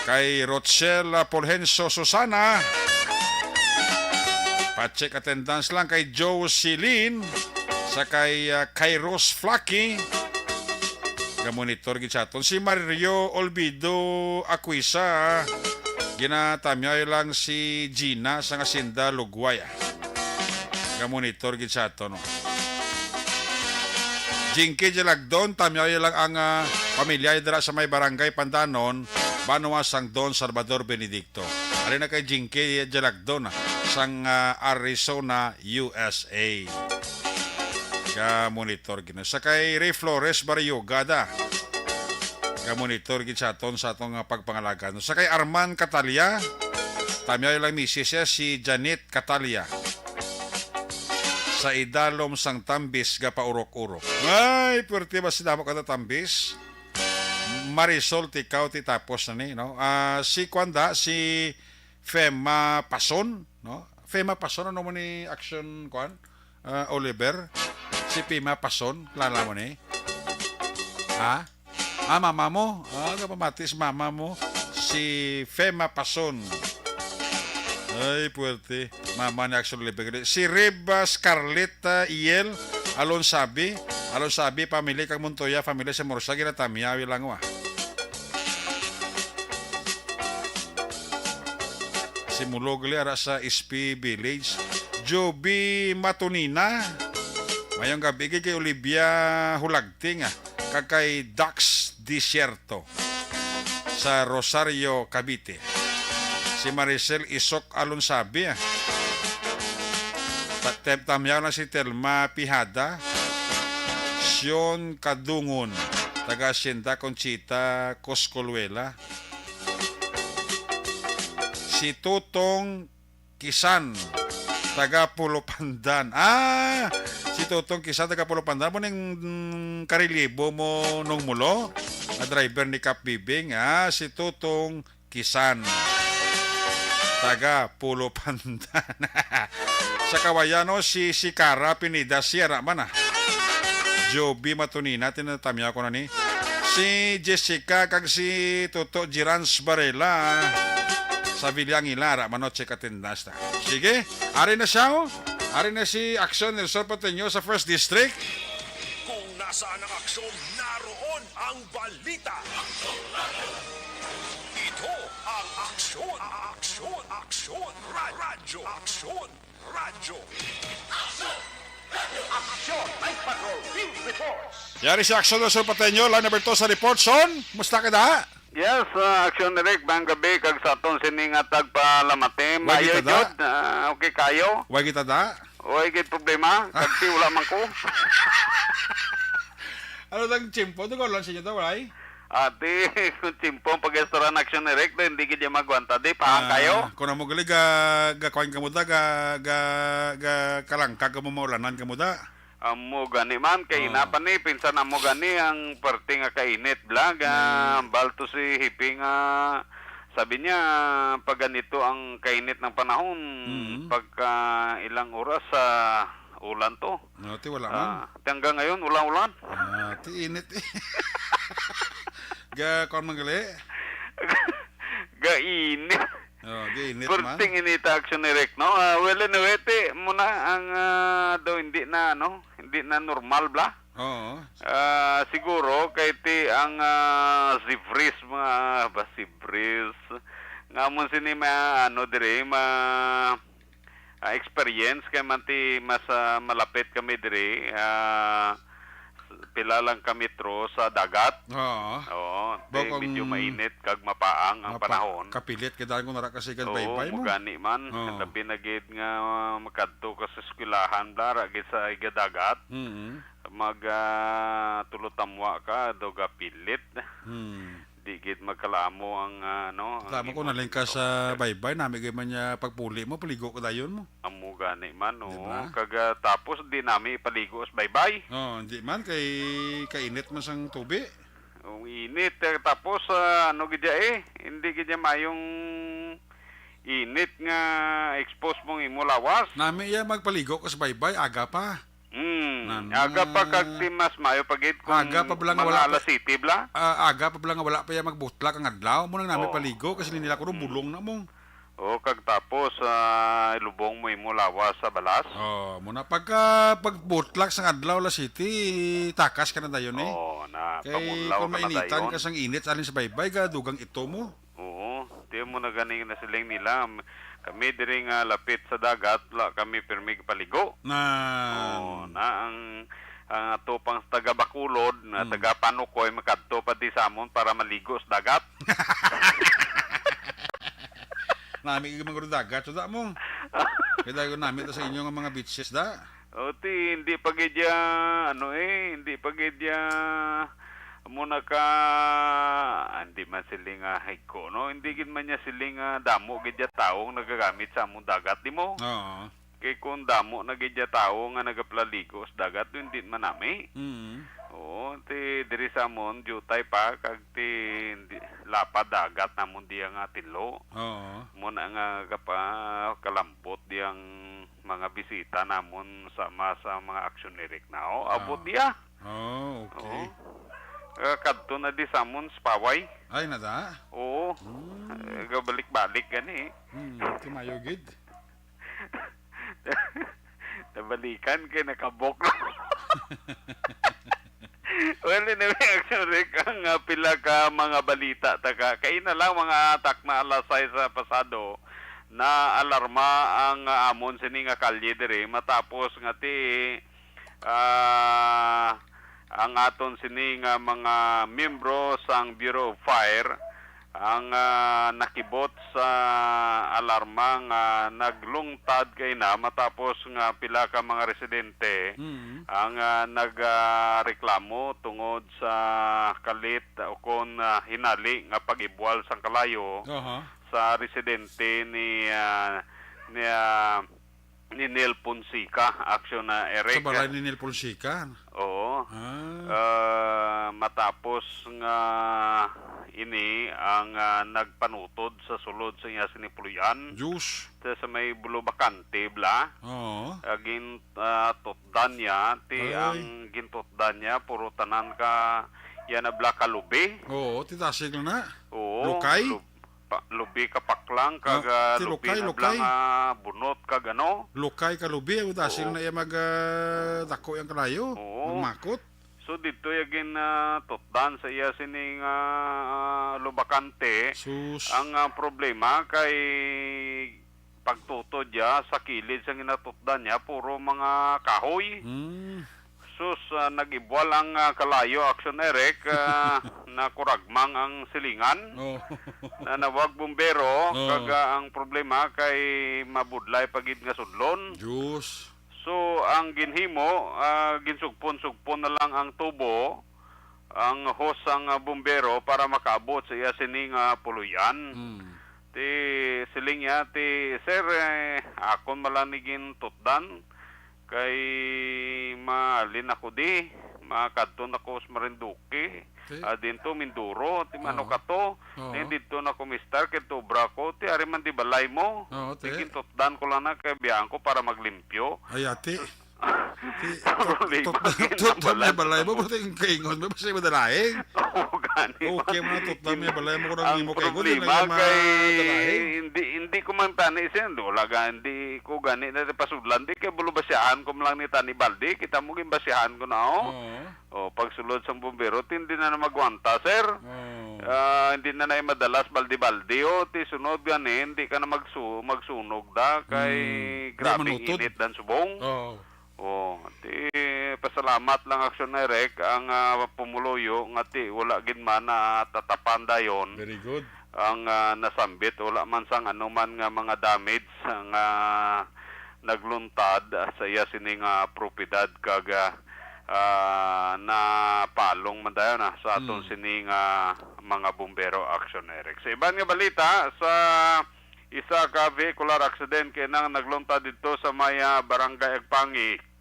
kay Rochelle Polhenso Susana, pacheck attendance lang kay Joe Silin, sa kay Kairos Flaky, gamonitor gid sa aton si Mario Olvido Aquisa, ginatamyay lang si Gina sa Ngasinda Lugway, gamonitor gid sa aton no. Jinky Jalagdon, tamyaw lang ang pamilya dira sa may barangay Pandanon, Banwa sang Don Salvador Benedicto. Alin na kay Jinky Jalagdon sang Arizona, USA. Ka-monitor gina. Sa kay Ray Flores Barrioga da. Ka-monitor gid sa aton pagpangalaga. Sa kay Arman Catalia, tamyaw lang misis siya si Janet Catalia. Sa idalom sang Tambis ga paurok-urok. Ay, pwerte ba sinama ka na Tambis? Marisol Ticao ti tapos na ni, no? Si Kwanda, si Fema Pason, no? Fema Pason, ano mo ni Action Kwan? Oliver? Si Fema Pason, lala mo ni? Ha? Mama mo? Kapamatis mama mo? Si Fema Pason. Ay, puwerte. Mama ni Action Oliver. Si Reba Scarlett Iel, Alon sabi family kag Montoya, family sa Morsa ginatamyawi lang wa. Simulog ara sa SP Village. Joby Matunina. Mayong gabi kay Olivia Hulagting kag kay Dax Desierto sa Rosario, Cavite. Si Maricel Isok Alonsabi. Tamyaw na si Telma Pihada. Sion Kadungon, taga Hacienda Conchita, Coscoluela. Si Tutong Kisan, taga Pulo Pandan. Si Tutong Kisan, taga Pulo Pandan. Mo ning karilibo mo nung mulo. Na driver ni Cap Bibing. Si Tutong Kisan, taga Pulo Pandan. Sa Kawayano, si Sikara Pinida Sierra man Joby Matunina, tinatamya ko na ni. Si Jessica kag si Toto Girans Barela sa Vilyang Ilara, Manoche Katindas. Sige, ari na siya Ari na si Action Nelson Pateño sa 1st District. Kung nasaan ang aksyon, naroon ang balita. Ito ang aksyon. Radyo. Aksyon. Yari si Action Nelson Pateño, line number 2 sa report. Son, musta ka da? Yes, action direct bang gabi kag sa aton siningatag palamate mayo kita da? jud. Okay kayo? Huwag kita da? Oy gid problema kag ti wala man ko. Ano tang chimpo? Ito ko lang sa inyo to, right? Ati kung timpong pag-restaurant action direct hindi gid magwanta di pa kayo. Kung mo gali ga kuan ka mo da ga kalangkag ka mo maulanan ka mo da. Amo gani man kay napan ni pinsan amo gani ang parte nga kainit blag balto si Hiping sabi niya pag ganito ang kainit ng panahon pagka ilang oras sa ulan to. No, ti wala man. Hanggang ngayon ulan-ulan. Ti init eh. Ga kuan mangali. Gainit. Gainit man. Perting inita action direct no. Well anyway muna ang daw hindi na normal bla. Oo. Siguro kay ti ang Zivris mga Basibris ngamon sini dire experience kay man ti mas malapit kami dire pila lang kami sa dagat. Oo. Medyo mainit kag mapaang ang panahon. Kapilit kay ko nara kasi kan baybay mo. Gani man labi na gid nga makadto ka sa eskwelahan bla gid sa dagat. Mag tulutamwa ka do gapilit. Di gid magkalamo ang Tama ko naling ka sa baybay nami gid man niya pagpuli mo paligo ko dayon mo. Amo gani man kag tapos di nami ipaligo sa baybay. Hindi man kay kainit man sang tubig. Ang init tapos gid hindi gid mayong init nga expose mong imo lawas. Nami ya magpaligo ka sa baybay aga pa. Aga pa kag timas mayo pagit kung aga pa blang mga wala alas city bla. Aga pa blang wala pa ya magbutlak ang adlaw mo nang nami paligo kasi nila ko bulong na mo. Kag tapos ilubong mo imo lawas sa balas. Muna pagbutlak sa adlaw la city takas ka na dayon eh. Na kay pamunlaw kung mainitan ka sang init alin sa baybay ga dugang ito mo. Di mo na ganing na siling nila. Kami diri nga lapit sa dagat, kami pirmi paligo. Na ang ato pang taga Bacolod, na taga Panukoy makadto pa di samon para maligo sa dagat. Nami gyud mga dagat so da mo. Kaya ko nami ta sa inyo nga mga beaches da. Hindi pagidya hindi pagidya muna ka hindi man siling hiko no hindi gid man niya siling damo gid ya tawo nagagamit sa among dagat di mo. Kay kung damo na gid ya tawo nga nagaplaligo sa dagat hindi man nami. Ti diri sa amon jutay pa kag ti lapad dagat namon diya nga tilo. Muna nga kalampot diyang mga bisita namon sama sa mga aksyonerik na abot diya. Okay. Kadto na di samon sa paway. Ay nada. Gabalik-balik gani. Tumayo gid. Balikan kay nakabok. Well, anyway, actually, ang pila ka mga balita taka. Kay na lang mga atak na alas 6 sa pasado na alarma ang amon sini nga kalye dire matapos nga ti ang aton sini nga mga miyembro sang Bureau of Fire ang nakibot sa alarma nga naglungtad kay na matapos nga pila ka mga residente ang nagreklamo tungod sa kalit o kon hinali nga pag-ibwal sang kalayo sa residente ni Nel Ponsica, aksyon na Eric. Sa balay ni Nel Ponsica? Oo. Matapos nga ini ang nagpanutod sa sulod sa iya sinipuluyan. Diyos. Sa may bulubakante, bla. Oo. Gintotdan niya. Ang gintotdan niya, puro tanan ka yan na bla kalubi. Oo, titasig na. Oo. Lukay? Lubi ka paklang kag lubi na blang bunot kag ano. Lukay ka lubi, titasig na iya dako yung kalayo. Oo. Magmakot. So dito yagin totdan sa iya sining lubakante. Sus. Ang problema kay pagtutod ya sa kilid sa ginatutdan niya puro mga kahoy. Sus nag-ibwal ang kalayo aksyon Eric na kuragmang ang silingan. Na nawag bumbero kag ang problema kay mabudlay pagid nga sudlon. Diyos. So, ang ginhimo, ginsugpon-sugpon na lang ang tubo, ang hose ang bumbero para makaabot sa iya sining puluyan. Ti siling niya, sir, akon malanigin tutdan, kay maalin ako di, makadton ako sa Marinduque, dinto Minduro, ti mano ka to, dito na kumistar, kay tubra ko, ti ari man di balay mo, tutdan ko lang na kay biyaan ko para maglimpyo. Ay, ate. Tutdan may balay mo, buti yung kaingon mo, basta yung madalaing. Okay mo na, tutdan may balay mo, kung nang mo kaingon, ang problema kay hindi ko man tani siya, hindi ko gani na pasudlan, di kay bulubasyahan ko lang ni Tani Baldi, kita mo gimbasyahan ko na pagsulod sa bumbero, hindi na magwanta, sir. Hindi na madalas baldi-baldi ti sunod gani, hindi ka na magsunog da, kay grabe init dan subong. Pasalamat lang aksyon na Eric ang pumuloyo nga wala gid man na tatapan dayon. Very good. Ang nasambit wala man sang anuman nga mga damage ang nagluntad sa iya sining propiedad kag na palong man dayon sa aton sining mga bumbero aksyon Eric. Sa iban nga balita sa isa ka vehicular accident kay nang nagluntad dito sa may barangay Agpangi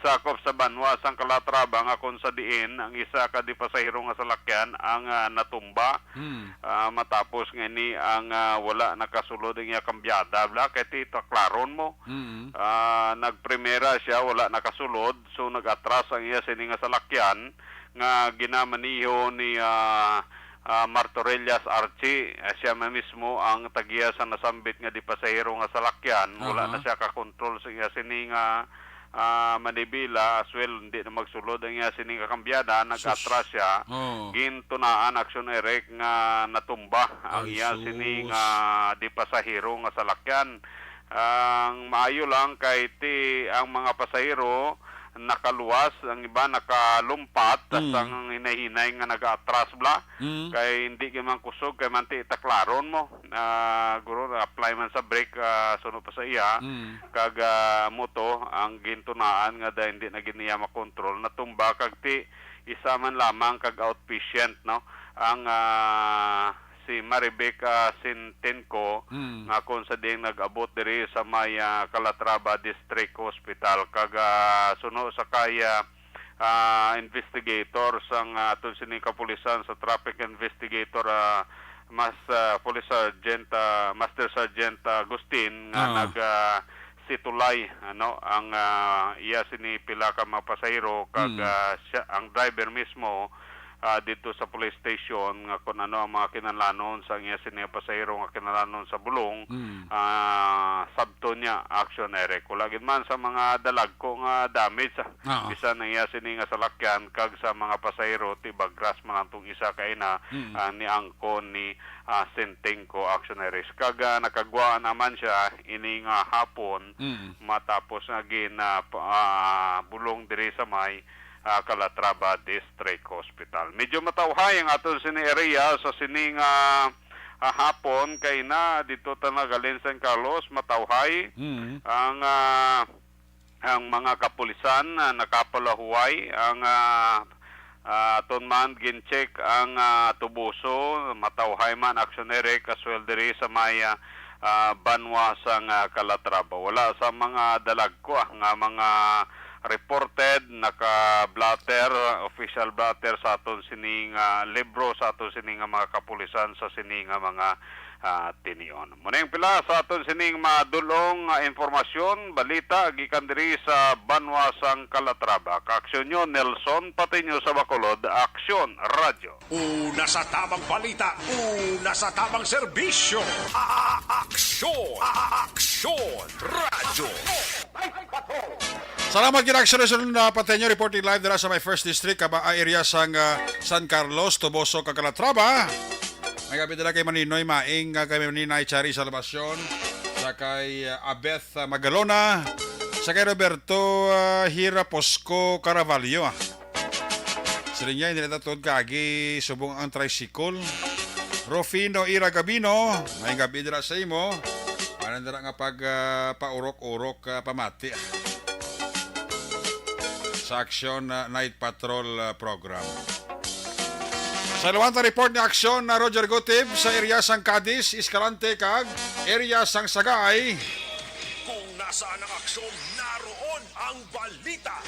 sakop sa Banwa sang Calatrava nga kon sa diin ang isa ka di pasahero nga salakyan ang natumba matapos nga ni ang wala nakasulod ang iya kambyada bla kay ti taklaron mo nagprimera siya wala nakasulod so nagatras ang iya sini nga salakyan nga ginamaniho ni Martorellas Archie, siya mismo ang tagiya sa nasambit nga di pasahero nga salakyan wala na siya kakontrol sa iya sini nga manibila as well hindi na magsulod ang iya sining kakambyada nag-atras siya gintunaan aksyon Eric nga natumba ang iya sining di pasahero nga salakyan ang maayo lang kay ang mga pasahero nakaluwas ang iba nakalumpat ang hinahinay nga nag-atras bla kay hindi man kusog kay man ti taklaron mo guro apply man sa brake suno pa sa iya kag moto ang gintunaan nga da hindi na giniya makontrol natumba kag ti isa man lamang kag outpatient no ang si Maribeca Sintenco nga kon sa ding nag-abot diri sa may Calatrava District Hospital kag suno sa kaya investigator sang aton sining kapulisan sa traffic investigator Police Sergeant Master Sergeant Agustin nga nag situlay ano ang iya sini pila ka mga pasahero kag ang driver mismo dito sa police station nga kung ano ang mga kinalanon sa iya sini pasahero nga kinalanon sa bulong sabto niya action Eric wala gid man sa mga dalag ko nga damage bisan ang iya sini nga salakyan kag sa mga pasahero tibagras man antong isa kay na ni angkon ni Senteng ko action Eric kag nakagwa naman siya ini nga hapon matapos nga bulong diri sa may Calatrava District Hospital. Medyo matawhay ang aton sini area sa sining hapon kay na dito tanagaling San Carlos matawhay ang mga kapulisan nakapalahuway ang aton man gincheck ang tubuso matawhay man aksiyonere kaswel diri sa may banwa sang Calatrava. Wala sa mga dalagko nga mga reported naka-blatter, official blatter sa aton sining libro sa aton sining mga kapulisan sa sining mga tinion. Muna yung pila sa aton sining madulong informasyon, balita, gikan diri sa Banwa sang Calatrava. Kaaksyon nyo, Nelson Patiño sa Bacolod, Aksyon Radio. Una sa tamang balita, una sa tamang serbisyo. Aksyon! Aksyon! Radyo! Salamat gid Aksyon na Patiño reporting live dira sa my first district area sang San Carlos, Toboso, Calatrava. May gabi dala kay Maninoy Maing kay Maninay Chari Salvacion sa kay Abeth Magalona sa kay Roberto Hiraposco Caravallo. Sila niya hindi natatod kagi subong ang tricycle. Rofino Ira Gabino may gabi dala sa imo. Ano dala nga pag paurok-urok pamati sa Aksyon Night Patrol program. Sa luwanta report ni Aksyon na Roger Gutib sa area sang Cadiz, Escalante kag area sang Sagay. Kung nasaan ang aksyon, naroon ang balita.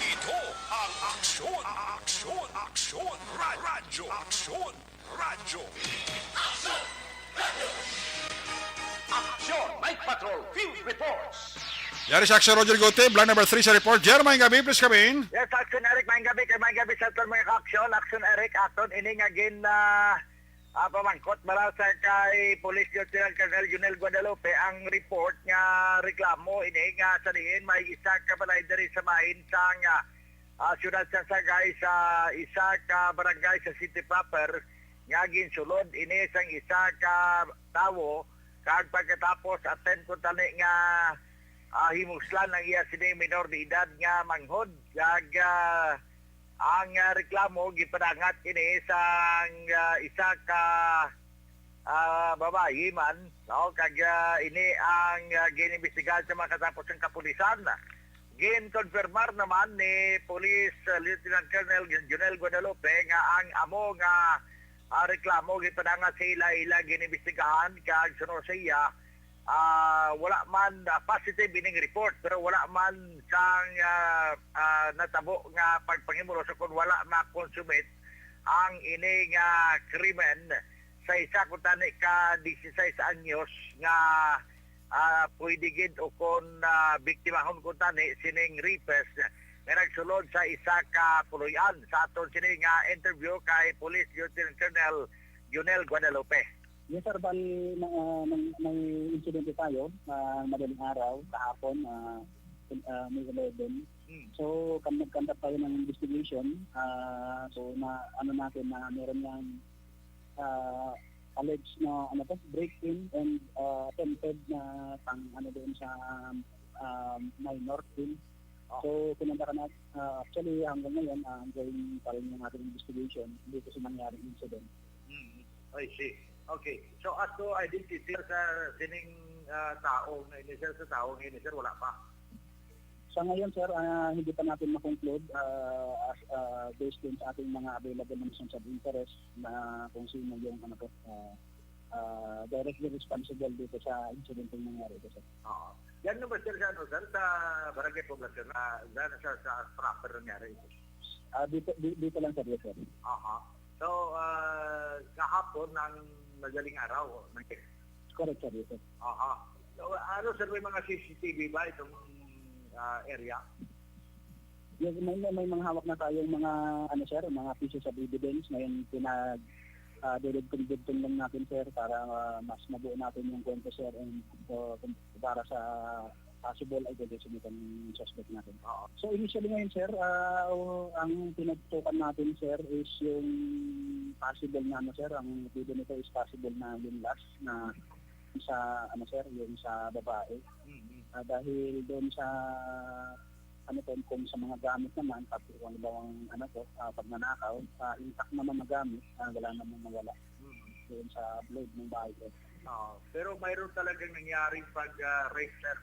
Ito ang Aksyon! Aksyon! Aksyon! Radyo! Aksyon! Radyo! Aksyon! Night Patrol Field Reports! Yari sa Aksyon Roger Gutib, line number 3 sa report. Jeremy gabi, please come in. Yes, Action Eric, maing gabi sa aton mga ka-aksyon. Action Eric, aton ini nga gin pamangkot mara sa kay Police Lieutenant Colonel Junel Guadalupe ang report nga reklamo ini nga sa diin may isa ka balay diri sa main sang siyudad sa Sagay sa isa ka barangay sa city proper nga ginsulod ini sang isa ka tawo kag pagkatapos attend ko tani nga himuslan ng iya sini minor de edad nga manghod kag ang reklamo gipadangat ini sang isa ka babae man no kag ini ang ginimbestigahan sa mga katapos ng kapulisan gin-confirmar naman ni Police Lieutenant Colonel Junel Guadalupe nga ang amo nga reklamo gipadangat sa ila ginimbestigahan kag sunod sa iya wala man positive ining report pero wala man sang natabo nga pagpangimulo sa kung wala ma-consummate ang ining krimen sa isa kung tani ka 16 anyos nga pwede gid o kung biktimahon kung tani sining rapist nga nagsulod sa isa ka puluyan sa aton sining interview kay Police Lieutenant Colonel Junel Guadalupe. Yes sir, bali may insidente tayo madaling araw, kahapon, May 11. So, nagkanda tayo ng investigation. So, natin na meron yung alleged na break-in and attempted na doon sa minor team. So, pinanda ka na, actually hanggang ngayon, ongoing pa rin yung ating investigation dito sa nangyaring incident. I see. Okay. So as to identity sa sining tao na inisir sa tao ng inisir, wala pa? Sa ngayon sir, hindi pa natin makonclude based din sa ating mga available nations of interest na kung sino yung directly responsible dito sa incident yung nangyari dito sir. Yan naman sir sa barangay poblasyon na sa proper nangyari ito? Dito lang sir, yes sir. So, kahapon ng madaling araw. Correct, sir. Yes, sir. So, ano sir, may mga CCTV ba itong area? may mga hawak na tayong mga ano sir, mga pieces of evidence ngayon dudugtong lang natin sir para mas mabuo natin yung kwento sir and para sa possible identification ng suspect natin. So initially ngayon sir, ang pinagtukan natin sir is yung possible na ano sir, ang video nito is possible na yung last na sa ano sir, yung sa babae. Dahil doon sa ano to, kung sa mga gamit naman, tapos kung ano bang ano to, pag nanakaw, intact naman na gamit, wala naman nawala doon sa blade ng bahay ko. Pero mayroon talagang nangyari pag rape sir?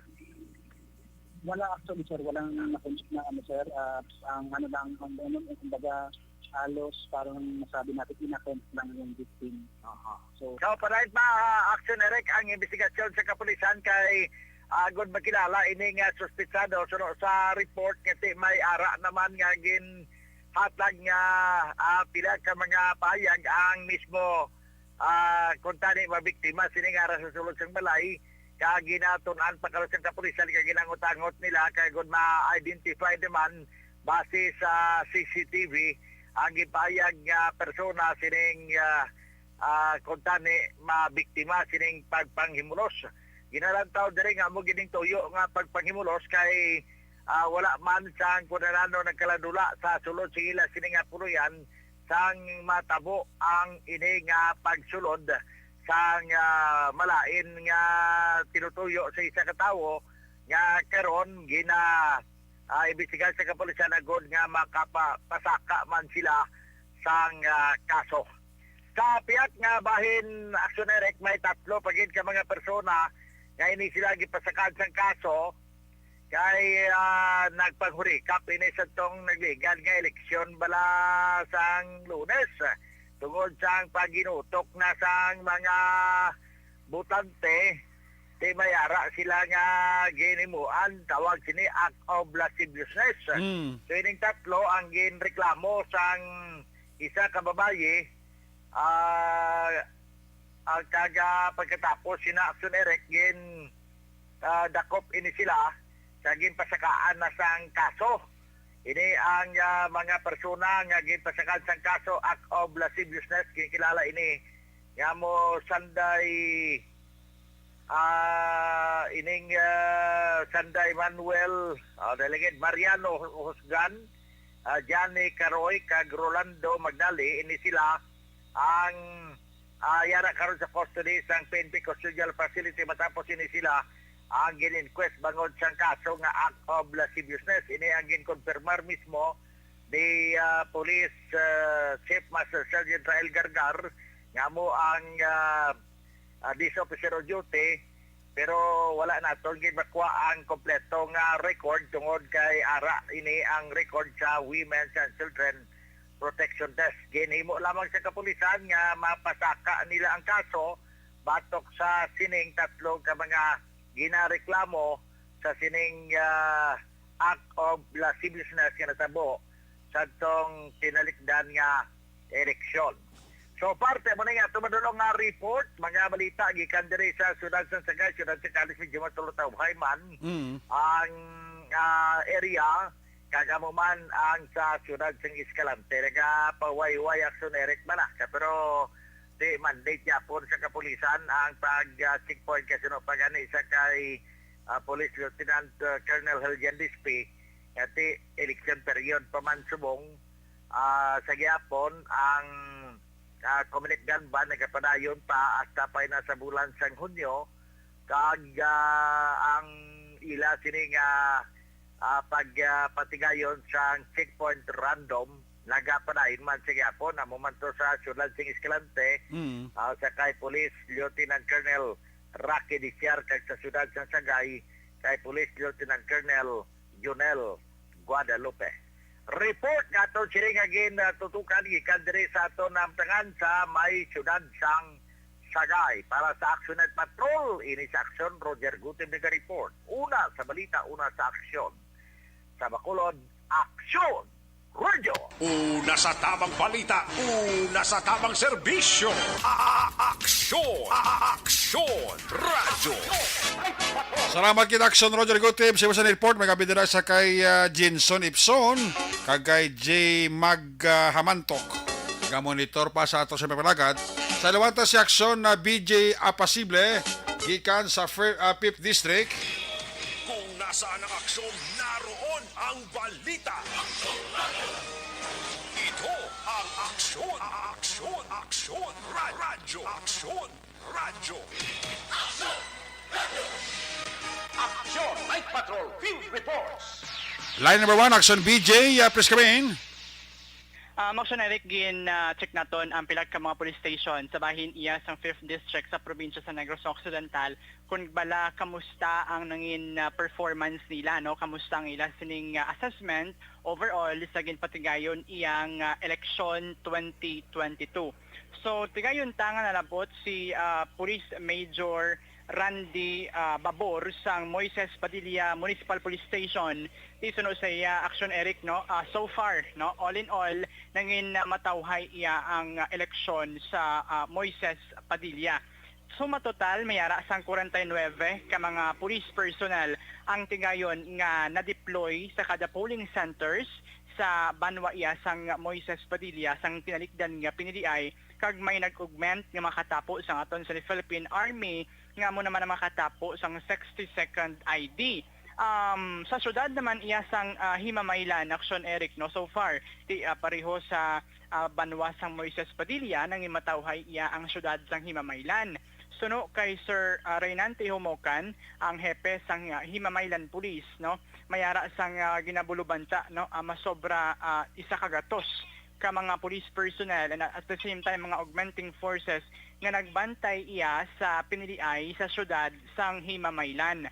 Wala actually sir, walang na-consult na ano sir, ang ano lang, kumbaga halos parang masabi natin in-attempt lang yung victim. So para pa Action Eric, ang investigasyon sa kapulisan kay good makilala ining suspitsado sa report kasi may ara naman nga gin hatag nga pila ka mga payag ang mismo kuntani mabiktima sining ara sa sulod sang balay ka ginatun-an pa karon sa kapulisan ka ginangot-angot nila kay good ma-identify naman base sa CCTV ang gipayag nga persona sining kuntani mabiktima sining pagpanghimulos. Ginalantaw diri nga mo gining tuyo nga pagpanghimulos kay wala man sang kunanano nagkaladula sa sulod sila sini nga puluyan sang matabo ang ini nga pagsulod sang malain nga tinutuyo sa isa ka tawo nga karon imbestigahan sa kapulisan agod nga makapasaka man sila sang kaso. Sa piyak nga bahin Action Eric may tatlo pagid ka mga persona nga ini sila gipasakan sang kaso kay nagpanghurikap ini sa tong nagligan nga eleksyon bala sang Lunes tungod sang paginutok na sang mga butante di mayara sila nga ginimuan tawag sini act of lasciviousness. So ining tatlo ang ginreklamo sang isa ka babaye ang pagkatapos sina Action Eric gin dakop ini sila sa ginpasakaan na sang kaso. Ini ang mga persona nga ginpasakaan sang kaso act of lasciviousness kilala ini nga mo sanday ining Sanday Manuel Delegate Mariano Husgan, Johnny Caroy kag Rolando Magdali ini sila ang yara karon sa custody sang PNP Custodial Facility matapos ini sila ang gin-inquest bangod sang kaso nga act of lasciviousness. Ini ang gin-confirmar mismo ni Police Chief Master Sergeant Rael Gargar nga mo ang this officer of duty pero wala na gin makuha ang kompleto nga record tungod kay ara ini ang record sa Women's and Children Protection Desk. Ginhimo lamang sa kapulisan nga mapasaka nila ang kaso batok sa sining tatlo ka mga ginareklamo sa sining act of lasciviousness nga natabo sa tong tinalikdan nga eleksyon. So parte mo na nga tumadulong nga report, mga balita gikan diri sa Sudad sa Sagay, Sudad sa Calis, medyo matulutaw Hayman, ang area kagamo man ang sa Sudad sa Escalante nagapaway-way Action Eric man pero di mandate niya po sa kapulisan ang pag-checkpoint kasi no pagani sa kay Police Lieutenant Colonel Helgen Dispe at election period pa man subong sa gyapon ang community gun ban nagapadayon pa hasta pa na sa bulan sang Hunyo kag ang ila sining pagpatigayon sa checkpoint random nagapadayon man sa gyapon na momento sa Sudad sing Escalante sa kay Police Lieutenant Colonel Rocky Diciar kag sa Sudad sa Sagay kay Police Lieutenant Colonel Junel Guadalupe. Report nga ito siring again tutukan gikan diri sa ato namtangan sa may Sudad sang Sagay. Para sa Action at Patrol, ini sa Action, Roger Gutim nag-report. Una sa balita, una sa aksyon. Sa Bacolod, Action Radio! Una sa tamang balita, una sa tamang serbisyo. Aksyon! Aksyon! Radyo! Salamat kita Action Roger Good Team. Sa report, may kabidira sa kay Jinson Ipson, kagay J. Maghamantok. Monitor pa sa ato sa Mapalagad. Sa lawanta si Action na BJ Apasible, gikan sa 5th District. Kung nasaan ang aksyon, naroon ang balita. Ito ang aksyon! Aksyon! Aksyon! Radyo! Aksyon! Radyo! Action Night Patrol Field Reports. Line number 1, Action BJ, please come in. Action Eric, check naton ang pilag ka mga police station sa bahin iya sa 5th District sa probinsya sa Negros Occidental. Kung bala, kamusta ang nangin performance nila, no? Kamusta ang ila sining assessment overall sa ginpatigayon iyang election 2022. So, tigayon tanga nalabot si Police Major Randy Babor sang Moises Padilla Municipal Police Station. Isuno sa iya Action Eric, no? So far, no, all in all nangin matawhay iya ang eleksyon sa Moises Padilla. Suma total mayara sang 49 ka mga police personnel ang tigayon nga na-deploy sa kada polling centers sa Banwa iya sang Moises Padilla sang tinalikdan nga piniliay kag may nag-augment nga makatapo sa aton sa Philippine Army nga mo naman makatapo sang 62nd ID. Sa syudad naman iya sang Himamaylan, Action Eric, no, so far di pareho sa Banwa sang Moises Padilla nang imatawhay iya ang syudad sang Himamaylan. Suno kay Sir Reynante Homokan, ang hepe sang Himamaylan Police, no, mayara sang ginabulubanta, no, masobra isa kagatos ka mga police personnel and at the same time mga augmenting forces nga nagbantay iya sa piniliay sa syudad sang Himamaylan.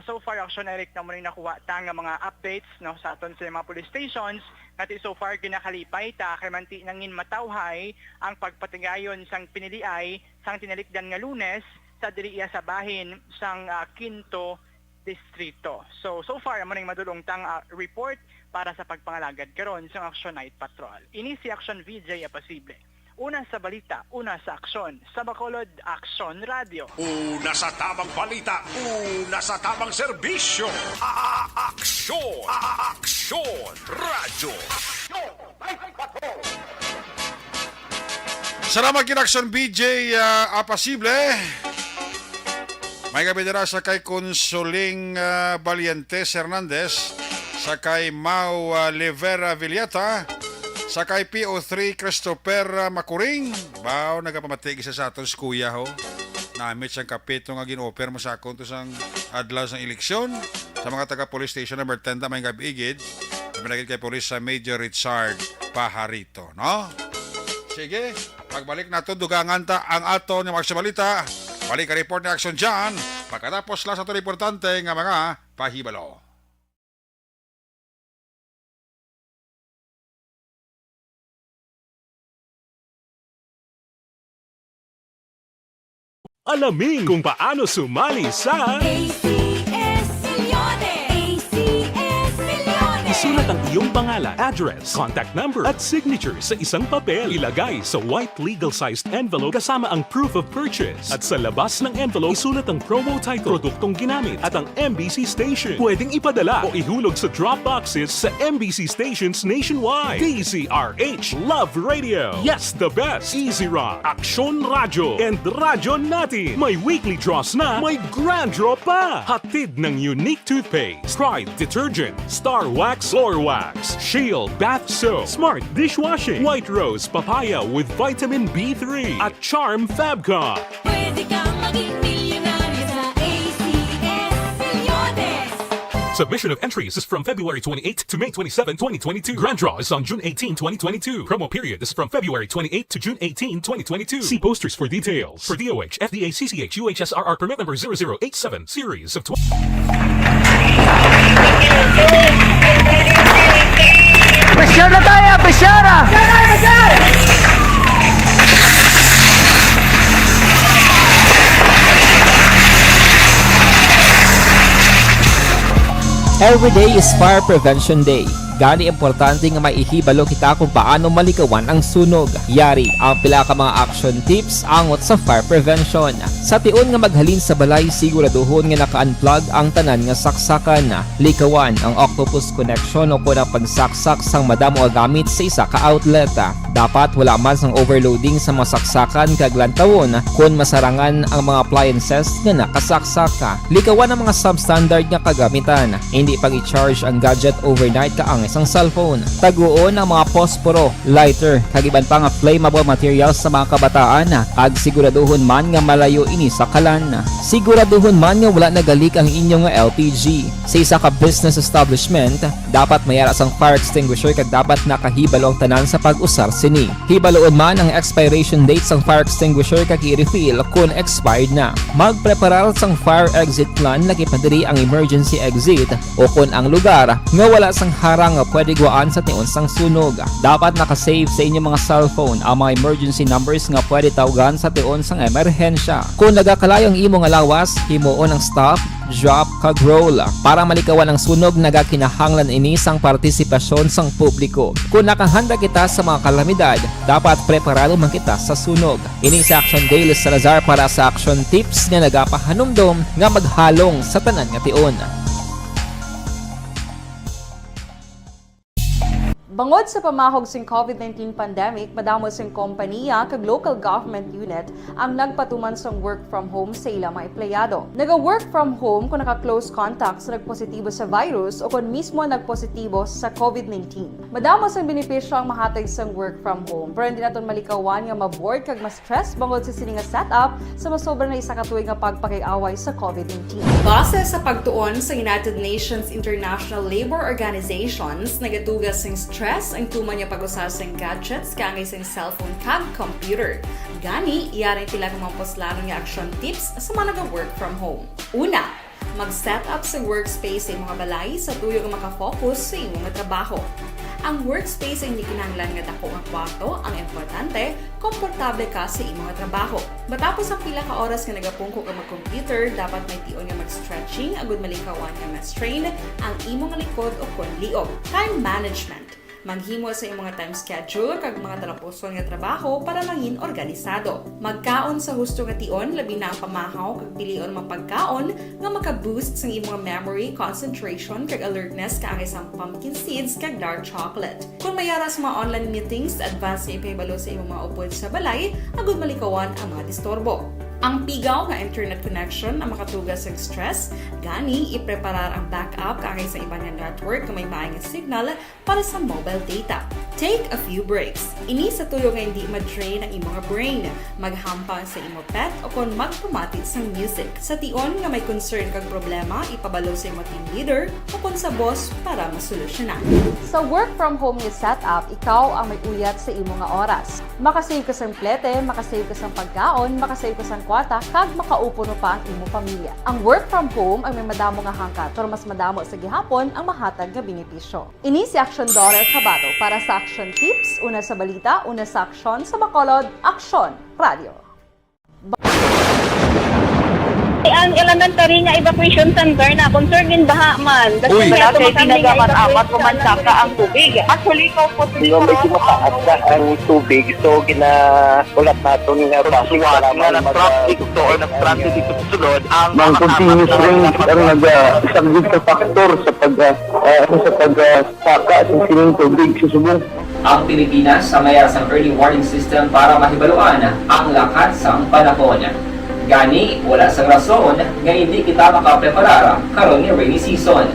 So far, Action Eric, na muna nakuha ta nga mga updates, no, sa aton sa mga police stations ngati so far ginakalipay ta kay manti nangin matawhay ang pagpatigayon sang piniliay sang tinalikdan nga Lunes sa diri iya sa bahin sang 5th Distrito. So far amo ning madulong tang report para sa pagpangalagad karon sa Action Night Patrol. Ini si Action VJ Apasible. Una sa balita, una sa aksyon. Sa Bacolod, Action Radio. Una sa tamang balita, una sa tamang serbisyo. Aksyon! Aksyon! Radyo! Aksyon! Night Patrol! Salamat kin Action BJ Apasible. May kabidira sa kay Consoling Valientes Hernandez, sa kay Mau Livera Villeta, sa kay PO3 Christopher Macuring. Bao nagapamatigi sa aton si kuya ho. Namit siyang kapito nga gin-offer mo sa akon to sang adlaw sang eleksyon. Sa mga taga police station number 10 may gabigid. Naminagid kay police sa Major Richard Pajarito, no? Sige, pagbalik nato dugangan ta ang ato ng mga balita. Balik ka report na action dyan. Pagkatapos lang sa ito importante nga mga pahibalo. Alamin kung paano sumali sa ACS Millones! ACS Millones! Isulat ang iyong pangalan, address, contact number at signature sa isang papel. Ilagay sa white legal-sized envelope kasama ang proof of purchase. At sa labas ng envelope, isulat ang promo title, produktong ginamit at ang MBC station. Pwedeng ipadala o ihulog sa drop boxes sa MBC stations nationwide. DZRH Love Radio. Yes, the best. Easy Rock, Action Radio, and Radyo Natin. May weekly draws na, may grand draw pa. Hatid ng unique toothpaste, Pride Detergent, Star Wax Floor Wax, Shield Bath Soap, Smart Dishwashing, White Rose Papaya with Vitamin B3, at Charm Fabcon. Pwede kang maging milyonaryo sa ACS Millones! Submission of entries is from February 28 to May 27, 2022. Grand draw is on June 18, 2022. Promo period is from February 28 to June 18, 2022. See posters for details. For DOH, FDA, CCH, UHSRR permit number 0087, series of 20. Pressure na tayo! Pressure na! Every day is Fire Prevention Day. Gani importante nga maihibalo kita kung paano malikawan ang sunog. Yari ang pila ka mga action tips angot sa fire prevention. Sa tion nga maghalin sa balay, siguraduhon nga naka-unplug ang tanan nga saksakan. Likawan ang octopus connection o kung ang pagsaksak sang madamo nga gamit sa isa ka outlet. Dapat wala man sang overloading sa mga saksakan kag lantawon kung masarangan ang mga appliances nga nakasaksaka. Likawan ang mga substandard nga kagamitan. Hindi pag i-charge ang gadget overnight kaang isang cellphone. Taguon ang mga posporo, lighter, kag iban pa nga flammable materials sa mga kabataan. Ag siguraduhon man nga malayo ini sa kalan. Siguraduhon man nga wala nagalik ang inyong nga LPG. Sa isa ka business establishment, dapat mayara sang fire extinguisher kag dapat nakahibalo ang tanan sa pag-usar sini. Hibaloon man ang expiration date sang fire extinguisher kag i-refill kung expired na. Magpreparar sang fire exit plan lagi padiri ang emergency exit o kung ang lugar nga wala sang harang nga pwede guaan sa tion sang sunog. Dapat nakasave sa inyong mga cellphone ang mga emergency numbers nga pwede tawagan sa tion sang emerhensya. Kung nagakalayo ang imong alawas, himuon ang stop, drop, kag roll. Para malikawan ang sunog, nagakinahanglan ini sang partisipasyon sang publiko. Kung nakahanda kita sa mga kalamidad, dapat preparado man kita sa sunog. Ini sa Action Daily Salazar para sa action tips nga nagapahanumdom nga maghalong sa tanan nga tion. Bangod sa pamahog sing COVID-19 pandemic, madamo sing kompanya kag local government unit ang nagpatuman sang work from home sa ilang mga empleyado. Naga-work from home kung naka-close contact sa nagpositibo sa virus o kung mismo nagpositibo sa COVID-19. Madamo sang benepisyo ang mahatag sang work from home, pero hindi naton malikawan nga maboard kag ma-stress bangod sa sini nga setup sa masobra na isa ka tuig nga pagpakiaway sa COVID-19. Base sa pagtuon sa United Nations International Labour Organizations, nagatugas sing stress ang tuman niya pag-usar sa gadgets kangay sa cellphone kag computer. Gani, iyaring tila ng mga poslano nga action tips sa mga nag-work from home. Una, mag-set up sa workspace sa mga balay sa tuyo nga makafocus sa imong trabaho. Ang workspace ay hindi kinahanglan nga dako ang kwarto, ang importante, komportable ka sa imong trabaho. Matapos ang pila ka oras nga nagapungko ka mag-computer, dapat may tion nga mag-stretching agud malikawan nga ma-strain ang imong likod o kon liog. Time management. Maghimo sa imong time schedule kag mga talapuson nga trabaho para mangin organisado. Magkaon sa husto nga tion, labi na ang pamahaw kag pilion mga pagkaon nga maka-boost sa imong memory, concentration kag alertness kaangay sang pumpkin seeds kag dark chocolate. Kung mayaras mga online meetings, advance na ipahibalo sa imong mga upod sa balay, agud malikawan ang mga disturbo. Ang pigaw nga internet connection ang makatugas sa stress, gani ipreparar ang backup kaangay sa ibang network nga may maayong signal para sa mobile data. Take a few breaks. Ini sa tuyo nga hindi ma-drain ang imong brain. Maghampang sa imong pet o kung magpumatid sa music. Sa tion nga may concern kag problema, ipabalo sa imong team leader o kung sa boss para masolusyonan. Sa work from home nga setup, ikaw ang may uyat sa imong nga oras. Makasave ka sa plete, makasave ka sa pagkaon, makasave ka sa kwata, kag makaupo no pa ang imong pamilya. Ang work from home ay may madamo nga hangkat, pero mas madamo sa gihapon ang mahatag nga benepisyo. Ini si Action Daughter Cabato para sa Action Tips, una sa balita, una sa aksyon, sa Bacolod, Aksyon Radio. Ang elementary nga evacuation center na concern din baha man. Uy, kasi tinagamat-amat kumansaka ang tubig. Actually, ikaw po medyo mataas na ang tubig. So, ginaulat natin nga traffic para traffic to or nag-traffic dito sa sulod. Ang continuous ring ang isang good factor sa pagsaka sa sining tubig sa subong. Ang Pilipinas sa mayroon sa early warning system para mahibaluan ang lakas ng panahon. Gani, wala sang rason nga hindi kita makapreparar karon ni rainy season.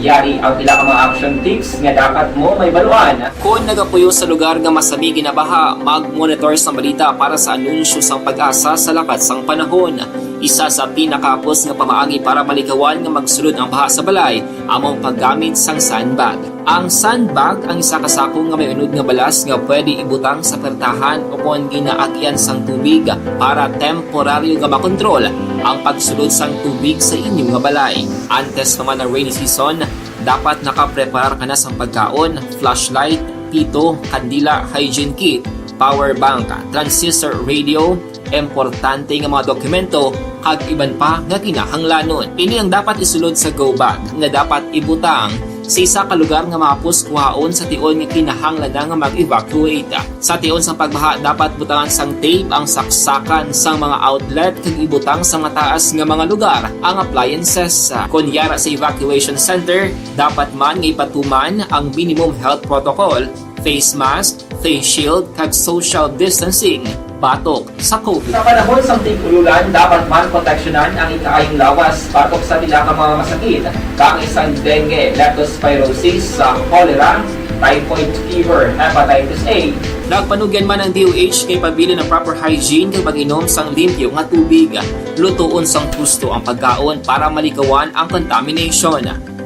Yari ang pila ka mga action tips nga dapat mo may baluan. Kung nagapuyo sa lugar nga masabi ginabaha, mag-monitor sa balita para sa anunsyo sang pag-asa sa lakas sang panahon. Isa sa pinakapos nga pamaagi para malikawan nga magsulod ang baha sa balay, among paggamit sang sandbag. Ang sandbag ang isa ka sako nga may unod nga balas nga pwede ibutang sa pertahan o kung ginaagyan sang tubig para temporaryo nga makontrol ang pagsulod sang tubig sa inyong nga balay. Antes naman ng rainy season, dapat nakapreparar ka na sang pagkaon, flashlight, pito, kandila, hygiene kit, power bank, transistor radio, importante nga mga dokumento kag iban pa nga kinahanglanon. Ini ang dapat isulod sa go bag nga dapat ibutang sa isa ka lugar nga mapus kuhaon sa tion nga kinahanglan nga mag-evacuate. Sa tion sang pagbaha dapat butangan sang tape ang saksakan sang mga outlet kag ibutang sa mataas nga mga lugar ang appliances. Kunyara sa evacuation center, dapat man nga ipatuman ang minimum health protocol, face mask, face shield kag social distancing batok sa COVID. Sa panahon sa tig-ululan, dapat man proteksyonan ang ikaayong lawas batok sa pila ka mga masakit, kang isang dengue, leptospirosis, cholera, typhoid fever, hepatitis A. Nagpanugyan man ang DOH kay pabili ng proper hygiene kay pag-inom sang limpyo nga tubig. Lutuon sang gusto ang pagkaon para malikawan ang contamination.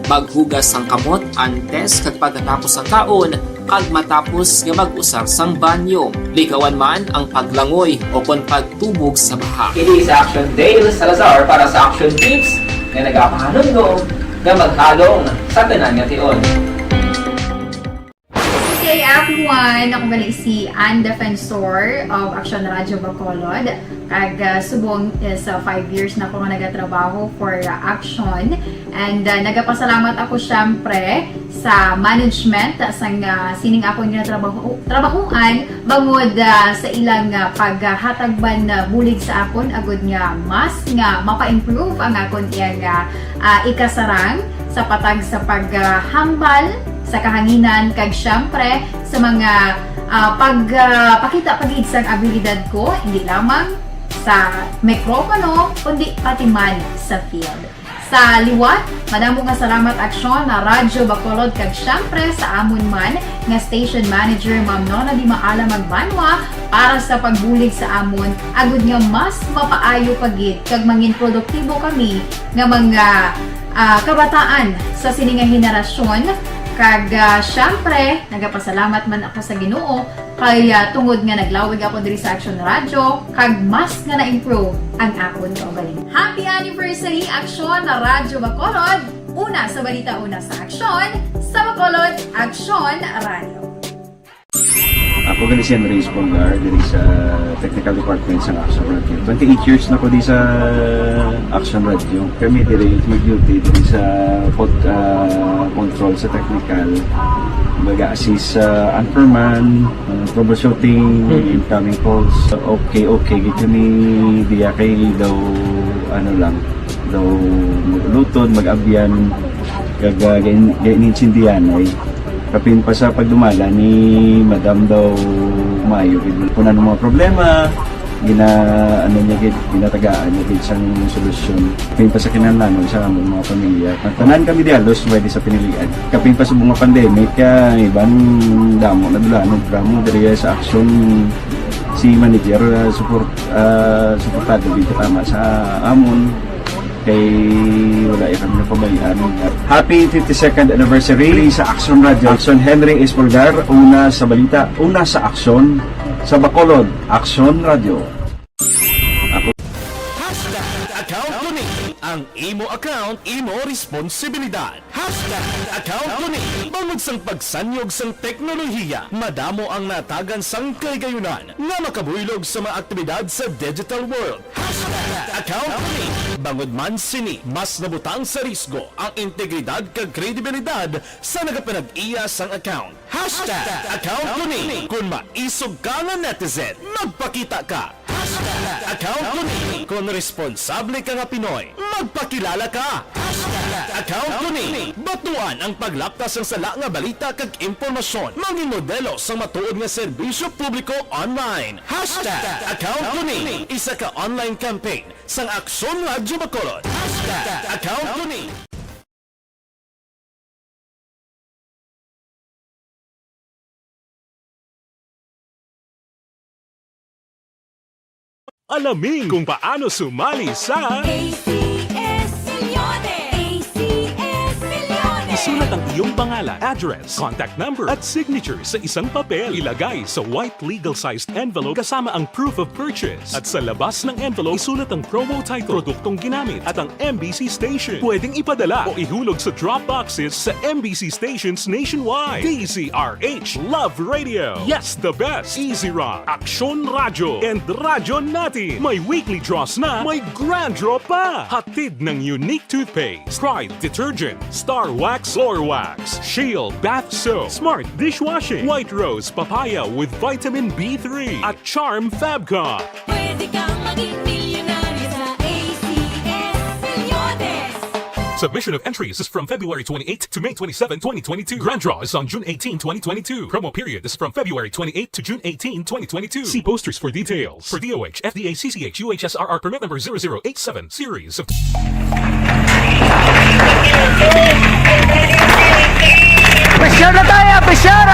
Maghugas sang kamot antes kag pagkatapos ang kaon kag matapos nga mag-usar sang banyo. Likawan man ang paglangoy o kon pagtubog sa baha. Kini sa Action Dale Salazar para sa Action Tips nga nagapahanunggo nga maghalong sa tanan nga tion. Hey everyone! Ako gali si Ann Defensor of Action Radio Bacolod. Kag subong is 5 years na ako nga nagatrabaho for Action. And nagapasalamat ako syempre sa management sang sining ako nga trabahuan bangod sa ilang paghatagban na bulig sa akon agud nga mas nga mapa-improve ang akon iyang ikasarang sa patag sa paghambal sa kahanginan kag syempre sa mga pagpakita pagid sang abilidad ko hindi lamang sa mikropono kundi pati man sa field. Sa liwat, madamo nga salamat Aksyon na Radyo Bacolod kag syempre sa amon man nga station manager Ma'am Nona Di Maala Magbanwa para sa pagbulig sa amon agud nga mas mapaayo pagid kag mangin produktibo kami nga mga kabataan sa sining nga henerasyon. Kag syempre, nagapasalamat man ako sa Ginoo kay tungod nga naglawig ako diri sa Action Radio kag mas nga na-improve ang akon kaugalingon. Happy anniversary Action na Radyo Bacolod! Una sa balita, una sa Action, sa Bacolod, Action Radio. Ako gali si Andres Polgar diri sa Technical Department sa Action Radio. 28 years na ko di sa Action Radio. Kami diri mag-duty diri sa control sa technical. Mag-assist sa anchorman, troubleshooting, incoming calls. Okay, gito ni diya kay daw lutod, mag-abyan, kag ganinsindihan ay kapin pa sa pagdumala ni Madam daw Mayo punan ng mga problema ginatagaan niya gid sang solusyon kapin pa sa kinahanglan sa among mga pamilya tanan kami dialos pwede sa pinilian kapin pa sa mga pandemic ibang damo na dulanon programo diri sa Action si manager suportado dito tama sa amon kay wala kami na pabayaan. Happy 52nd anniversary sa Action Radio. Action Henry Espolgar, una sa balita, una sa Action, sa Bacolod, Action Radio. Account ko ni ang imo account, imo responsibilidad. Account ko ni bangod sang pagsanyog sang teknolohiya, madamo ang natagan sang kaygayunan nga makabuylog sa mga aktibidad sa digital world. Account ko ni bangod man sini mas nabutang sa risgo ang integridad kag kredibilidad sa nagapanag-iya sang account. Account ko ni kung maisog ka nga netizen, magpakita ka. Account ko ni kung responsable ka nga Pinoy, magpakilala ka. Account ko ni batuan ang paglaptas ng sala nga balita kag impormasyon, mangin modelo sa matuod nga serbisyo publiko online. Account ko ni isa ka online campaign sang Aksyon Radio Bacolod. Account ko ni Alamin kung paano sumali sa ACS Milyones! ACS Milyones! Isulat ang iyong pangalan, address, contact number at signature sa isang papel. Ilagay sa white legal-sized envelope kasama ang proof of purchase. At sa labas ng envelope, isulat ang promo title, produktong ginamit at ang MBC station. Pwedeng ipadala o ihulog sa drop boxes sa MBC stations nationwide. DZRH Love Radio. Yes, the best. Easy Rock, Action Radio, and Radyo Natin. May weekly draws na, may grand draw pa. Hatid ng unique toothpaste, Pride Detergent, Star Wax Floor Wax, Shield Bath Soap, Smart Dishwashing, White Rose Papaya with Vitamin B3 at Charm Fabcon. Pwede kang maging milyonaryo sa ACS Milyones. Submission of entries is from February 28 to May 27, 2022. Grand draw is on June 18, 2022. Promo period is from February 28 to June 18, 2022. See posters for details. For DOH, FDA, CCH, UHSRR permit number 0087, series of... Pressure na tayo, pressure!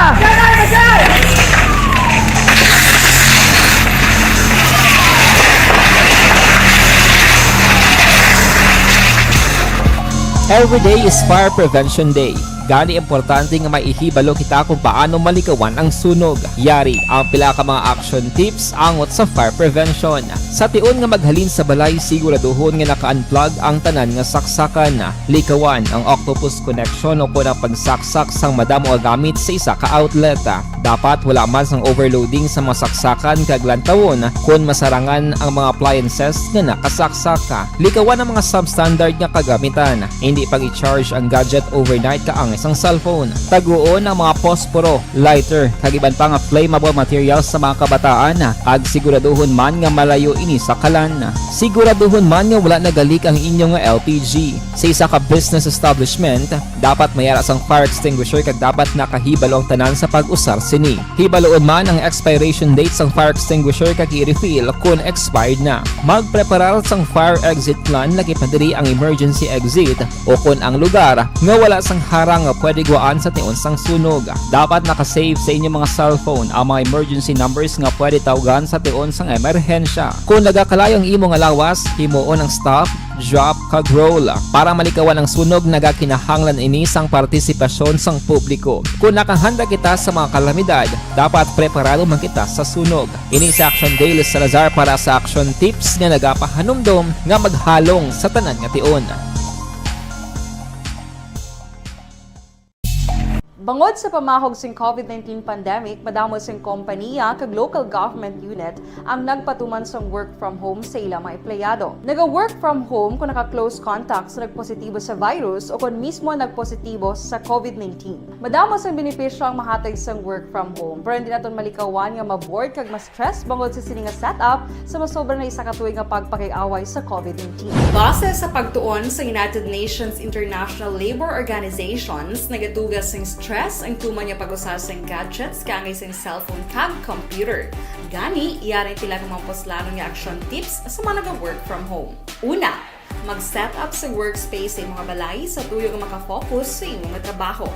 Every day is Fire Prevention Day. Gani importante nga maihibalo kita kung paano malikawan ang sunog. Yari ang pila ka mga action tips angot sa fire prevention. Sa tion nga maghalin sa balay, siguraduhon nga naka-unplug ang tanan nga saksakan. Likawan ang octopus connection o kung ang pagsaksak sang madamo nga gamit sa isa ka outlet. Dapat wala man sang overloading sa mga saksakan kag lantawon kung masarangan ang mga appliances nga nakasaksaka. Likawan ang mga substandard nga kagamitan. Hindi pag i-charge ang gadget overnight kaang isang cellphone. Taguon ang mga posporo, lighter, kag iban pa nga flammable materials sa mga kabataan. Ag siguraduhon man nga malayo ini sa kalan. Siguraduhon man nga wala nagalik ang inyong LPG. Sa isa ka business establishment, dapat mayara sang fire extinguisher kag dapat nakahibalo ang tanan sa pag-usar sini. Hibaloon man ang expiration date sang fire extinguisher kag i-refill kung expired na. Magpreparar sang fire exit plan lagi pa diri ang emergency exit o kung ang lugar nga wala sang harang nga pwede guaan sa tion sang sunog. Dapat nakasave sa inyong mga cellphone ang mga emergency numbers nga pwede tawagan sa tion sang emerhensya. Kung nagakalayo ang imong alawas, himuon ang stop, drop, kag roll. Para malikawan ang sunog, nagakinahanglan ini sang partisipasyon sang publiko. Kung nakahanda kita sa mga kalamidad, dapat preparado man kita sa sunog. Ini sa Action Daily Salazar para sa action tips nga nagapahanumdom nga maghalong sa tanan nga tion. Bangod sa pamahog sing COVID-19 pandemic, madamo sing kompanya kag local government unit ang nagpatuman sang work from home sa ilang mga empleyado. Naga-work from home kung naka-close contacts na nagpositibo sa virus o kung mismo nagpositibo sa COVID-19. Madamo sang benepisyo ang mahatag sang work from home, pero hindi naton malikawan nga maboard kag ma-stress bangod sa sini nga setup sa masobra na isa ka tuig nga pagpakiaway sa COVID-19. Base sa pagtuon sa United Nations International Labour Organizations, nagatugas sing stress ang tuman niya pag-usar sa gadgets kangay sa cellphone kag computer. Gani, iyaring pila ng mga poslano nga action tips sa mga nag-work from home. Una, mag-set up sa workspace sa mga balay sa tuyo nga makafocus sa imong trabaho.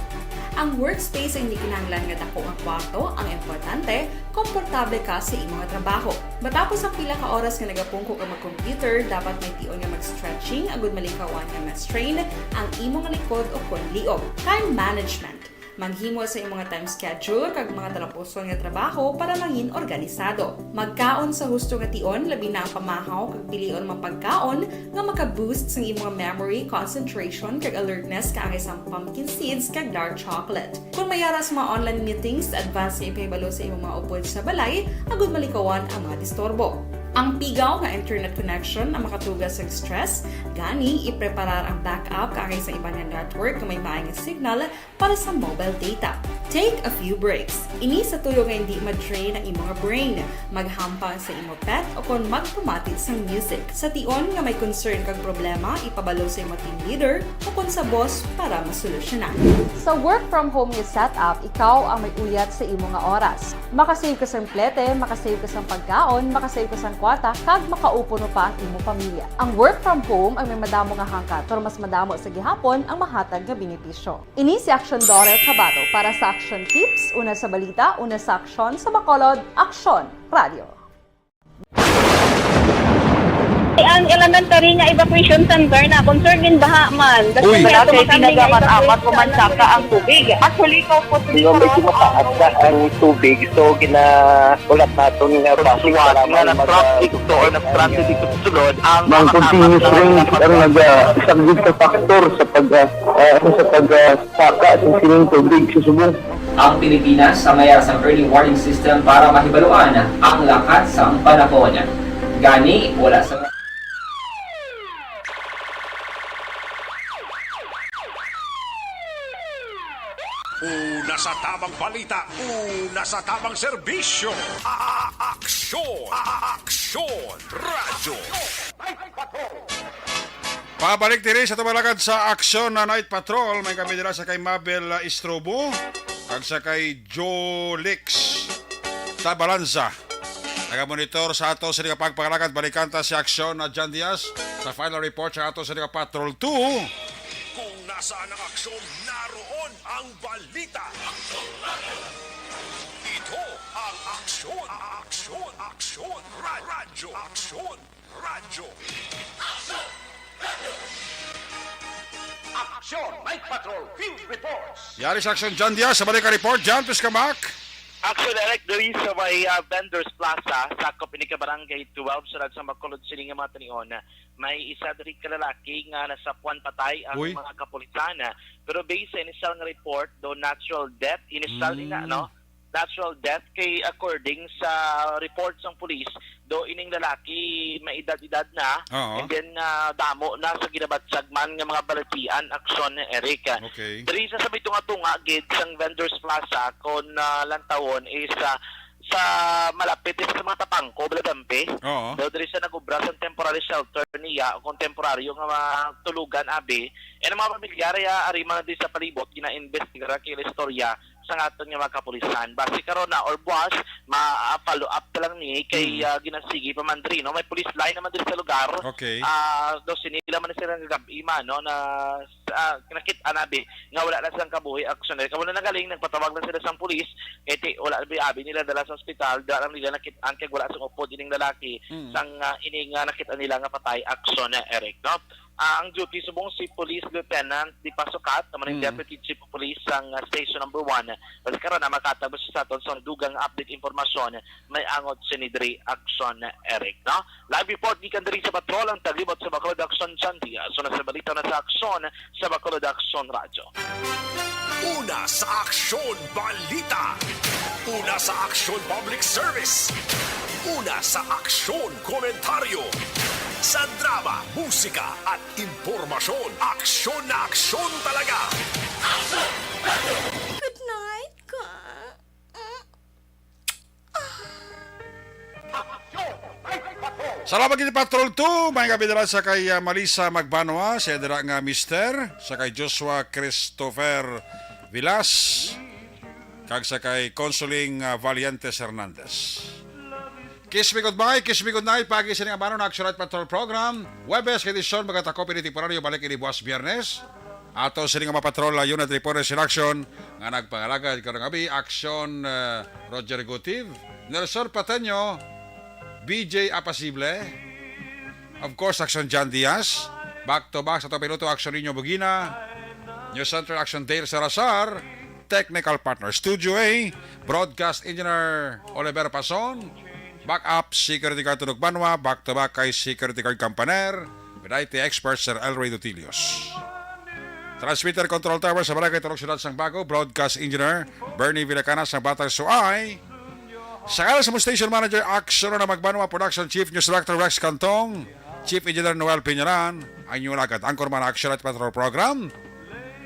Ang workspace ay hindi kinahanglan nga dako ang kwarto, ang importante, komportable ka sa imong trabaho. Matapos ang pila ka oras nga nagapungko ka mag-computer, dapat may tion nga mag-stretching agud malikawan nga ma-strain ang imong likod o kon liog. Time management. Maghimo sa imong time schedule kag mga talapuson nga trabaho para maging organisado. Magkaon sa husto nga tion, labi na ang pamahaw kag pilion mga pagkaon nga maka-boost sa imong memory, concentration kag alertness kaangay sa pumpkin seeds kag dark chocolate. Kung mayaras mga online meetings, advance nga ipahibalo sa imong mga upod sa balay, agud malikawan ang mga disturbo. Ang pigaw nga internet connection ang makatugas sa stress, gani ipreparar ang backup kaangay sa iba nga network nga may maayong signal para sa mobile data. Take a few breaks. Ini sa tuyo nga hindi ma-drain ang imong brain, maghampang sa imong pet o kung magpumatid sa music. Sa tion nga may concern kag problema, ipabalo sa imong team leader o kung sa boss para masolusyonan. Sa work from home nga setup, ikaw ang may uyat sa imong nga oras. Makasave ka sa plete, makasave ka sa pagkaon, makasave ka sa kwata, kag makaupo no pa ang imong pamilya. Ang work from home ay may madamo nga hangkat, pero mas madamo sa gihapon ang mahatag nga benepisyo. Ini si Action Dore Cabato para sa Action Tips, una sa balita, una sa aksyon sa Bacolod, Aksyon Radio. Ang elementary nga evacuation center na concern din baha man. Uy, Kasi pinagamat-amat kumansa ka ang tubig. Actually, ikaw po medyo mataas na ang tubig. So, ulat natin nga basic para mag-traffic to or nag-traffic dito sa sunod. Ang continuous rain ang isang good factor sa pagsaka at sining tubig sa subong. Ang Pilipinas sa mayroon sa early warning system para mahibaluan ang lakat sa panahon. Gani, wala sa balita, una sa tamang serbisyo. Aksyon! Aksyon! Radyo! Pabalik diri sa tumalakad sa aksyon na Night Patrol. May kami dira sa kay Mabel Istrobo kag sa kay Jolix Tabalanza. Nagamonitor sa ato sa pagpakalakad balikanta si aksyon na John Diaz sa final report sa ato sa Patrol 2. Kung nasaan ang aksyon, naroon ang balita. Ito ang aksyon! Aksyon! Aksyon! Radyo! Aksyon! Radyo! Aksyon! Night Patrol Field Reports! Yari sa aksyon John Diaz sa balikan report. John, please come back. Action direct diri sa may Vendors Plaza sa Copinica Barangay 12 sa Bacolod City nga mga tanion. May isa diri ka lalaki nga nasapuan patay ang Uy. mga kapulisan. Pero based sa initial nga report do natural death natural death kay according sa reports ng police do ining lalaki may edad-edad na Oo. and then damo na sa ginabatsagman nga mga balatian aksyon ni Eric. Okay. Diri sa sabay tunga-tunga gid sang Vendors Plaza kon lantawon is sa malapit sa mga tapangko Bladampe. Oo. Do diri sa nagubra sa temporary shelter niya o kung temporaryo nga matulugan abi and ang mga pamilyar ari man di sa palibot gina-investigar kay istorya sa aton nga mga kapulisan. Base karon na or buwas ma-follow up ka lang ni kay ginasigi pa man diri no may police line naman diri sa lugar. Okay. Do sinila man sila nga gabi man no na nakita nabi nga wala na silang kabuhi action. Kamo na nagaling nagpatawag na sila sa police kay wala abi nila dala sa ospital dala nila nakita kay wala sa upod ining lalaki sang ining nakita nila nga patay action na Eric no. Ang duty subong si Police Lieutenant Di Pasukat naman yung Deputy Chief of Police ang Station Number 1 kasi karon na makatabos sa aton sa dugang update informasyon may angot sinidri action Eric no live report gikan diri sa patrol ang taglibot sa Bacolod Action Chandia so nasa balita na sa aksyon sa Bacolod Action Radio. Una sa aksyon balita. Una sa aksyon public service. Una sa aksyon komentaryo. Sa drama, musika at impormasyon. Aksyon na aksyon talaga. Good night, ka. Salamat kini Patrol 2. May kabidala sa kay Malisa Magbanwa, sa dira nga Mister, sa kay Joshua Christopher Vilas, kag sa kay Consuling Valientes Hernandez. Kiss me goodbye, kiss me good night. Pagi sa nga banon Action Night Patrol Program. Webes edisyon magkatako piniti temporaryo balik ini buwas Biyernes. Ato sa nga mapatrol unit reporters in action nga nagpangalagad karong gabi Action Roger Gutiv, Nelson Pateño, BJ Apasible, of course Action John Diaz, back to back sa 2 minuto Action Niño Bugina, News Center Action Dale Salazar, Technical Partner Studio A, Broadcast Engineer Oliver Pason, backup Security Guard Tunog Banwa, back to back kay Security Guard Campaner, with IT expert Sir Elroy Dutilios. Transmitter Control Tower sa Barangay Tulog Syudad Sang Bago, Broadcast Engineer Bernie Villacanas ng Batang Suay. Sa kala sa Station Manager Action na Magbanwa, Production Chief News Director Rex Cantong, Chief Engineer Noel Piñaran, ang inyong lagad Angkor Man Action at Patrol Program.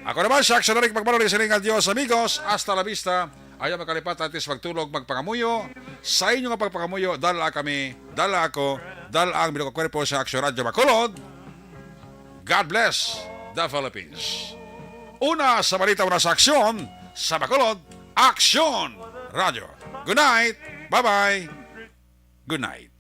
Ako naman si Action Rick Magbanwa, listening adios amigos, hasta la vista. Ayaw makalipat atis magtulog, magpangamuyo. Sa inyong pagpangamuyo, dala kami, dala ako, dala ang binukakwerpo sa Action Radio Bacolod. God bless the Philippines. Una sa balita, una sa aksyon, sa Bacolod, Action Radio. Good night. Bye-bye. Good night.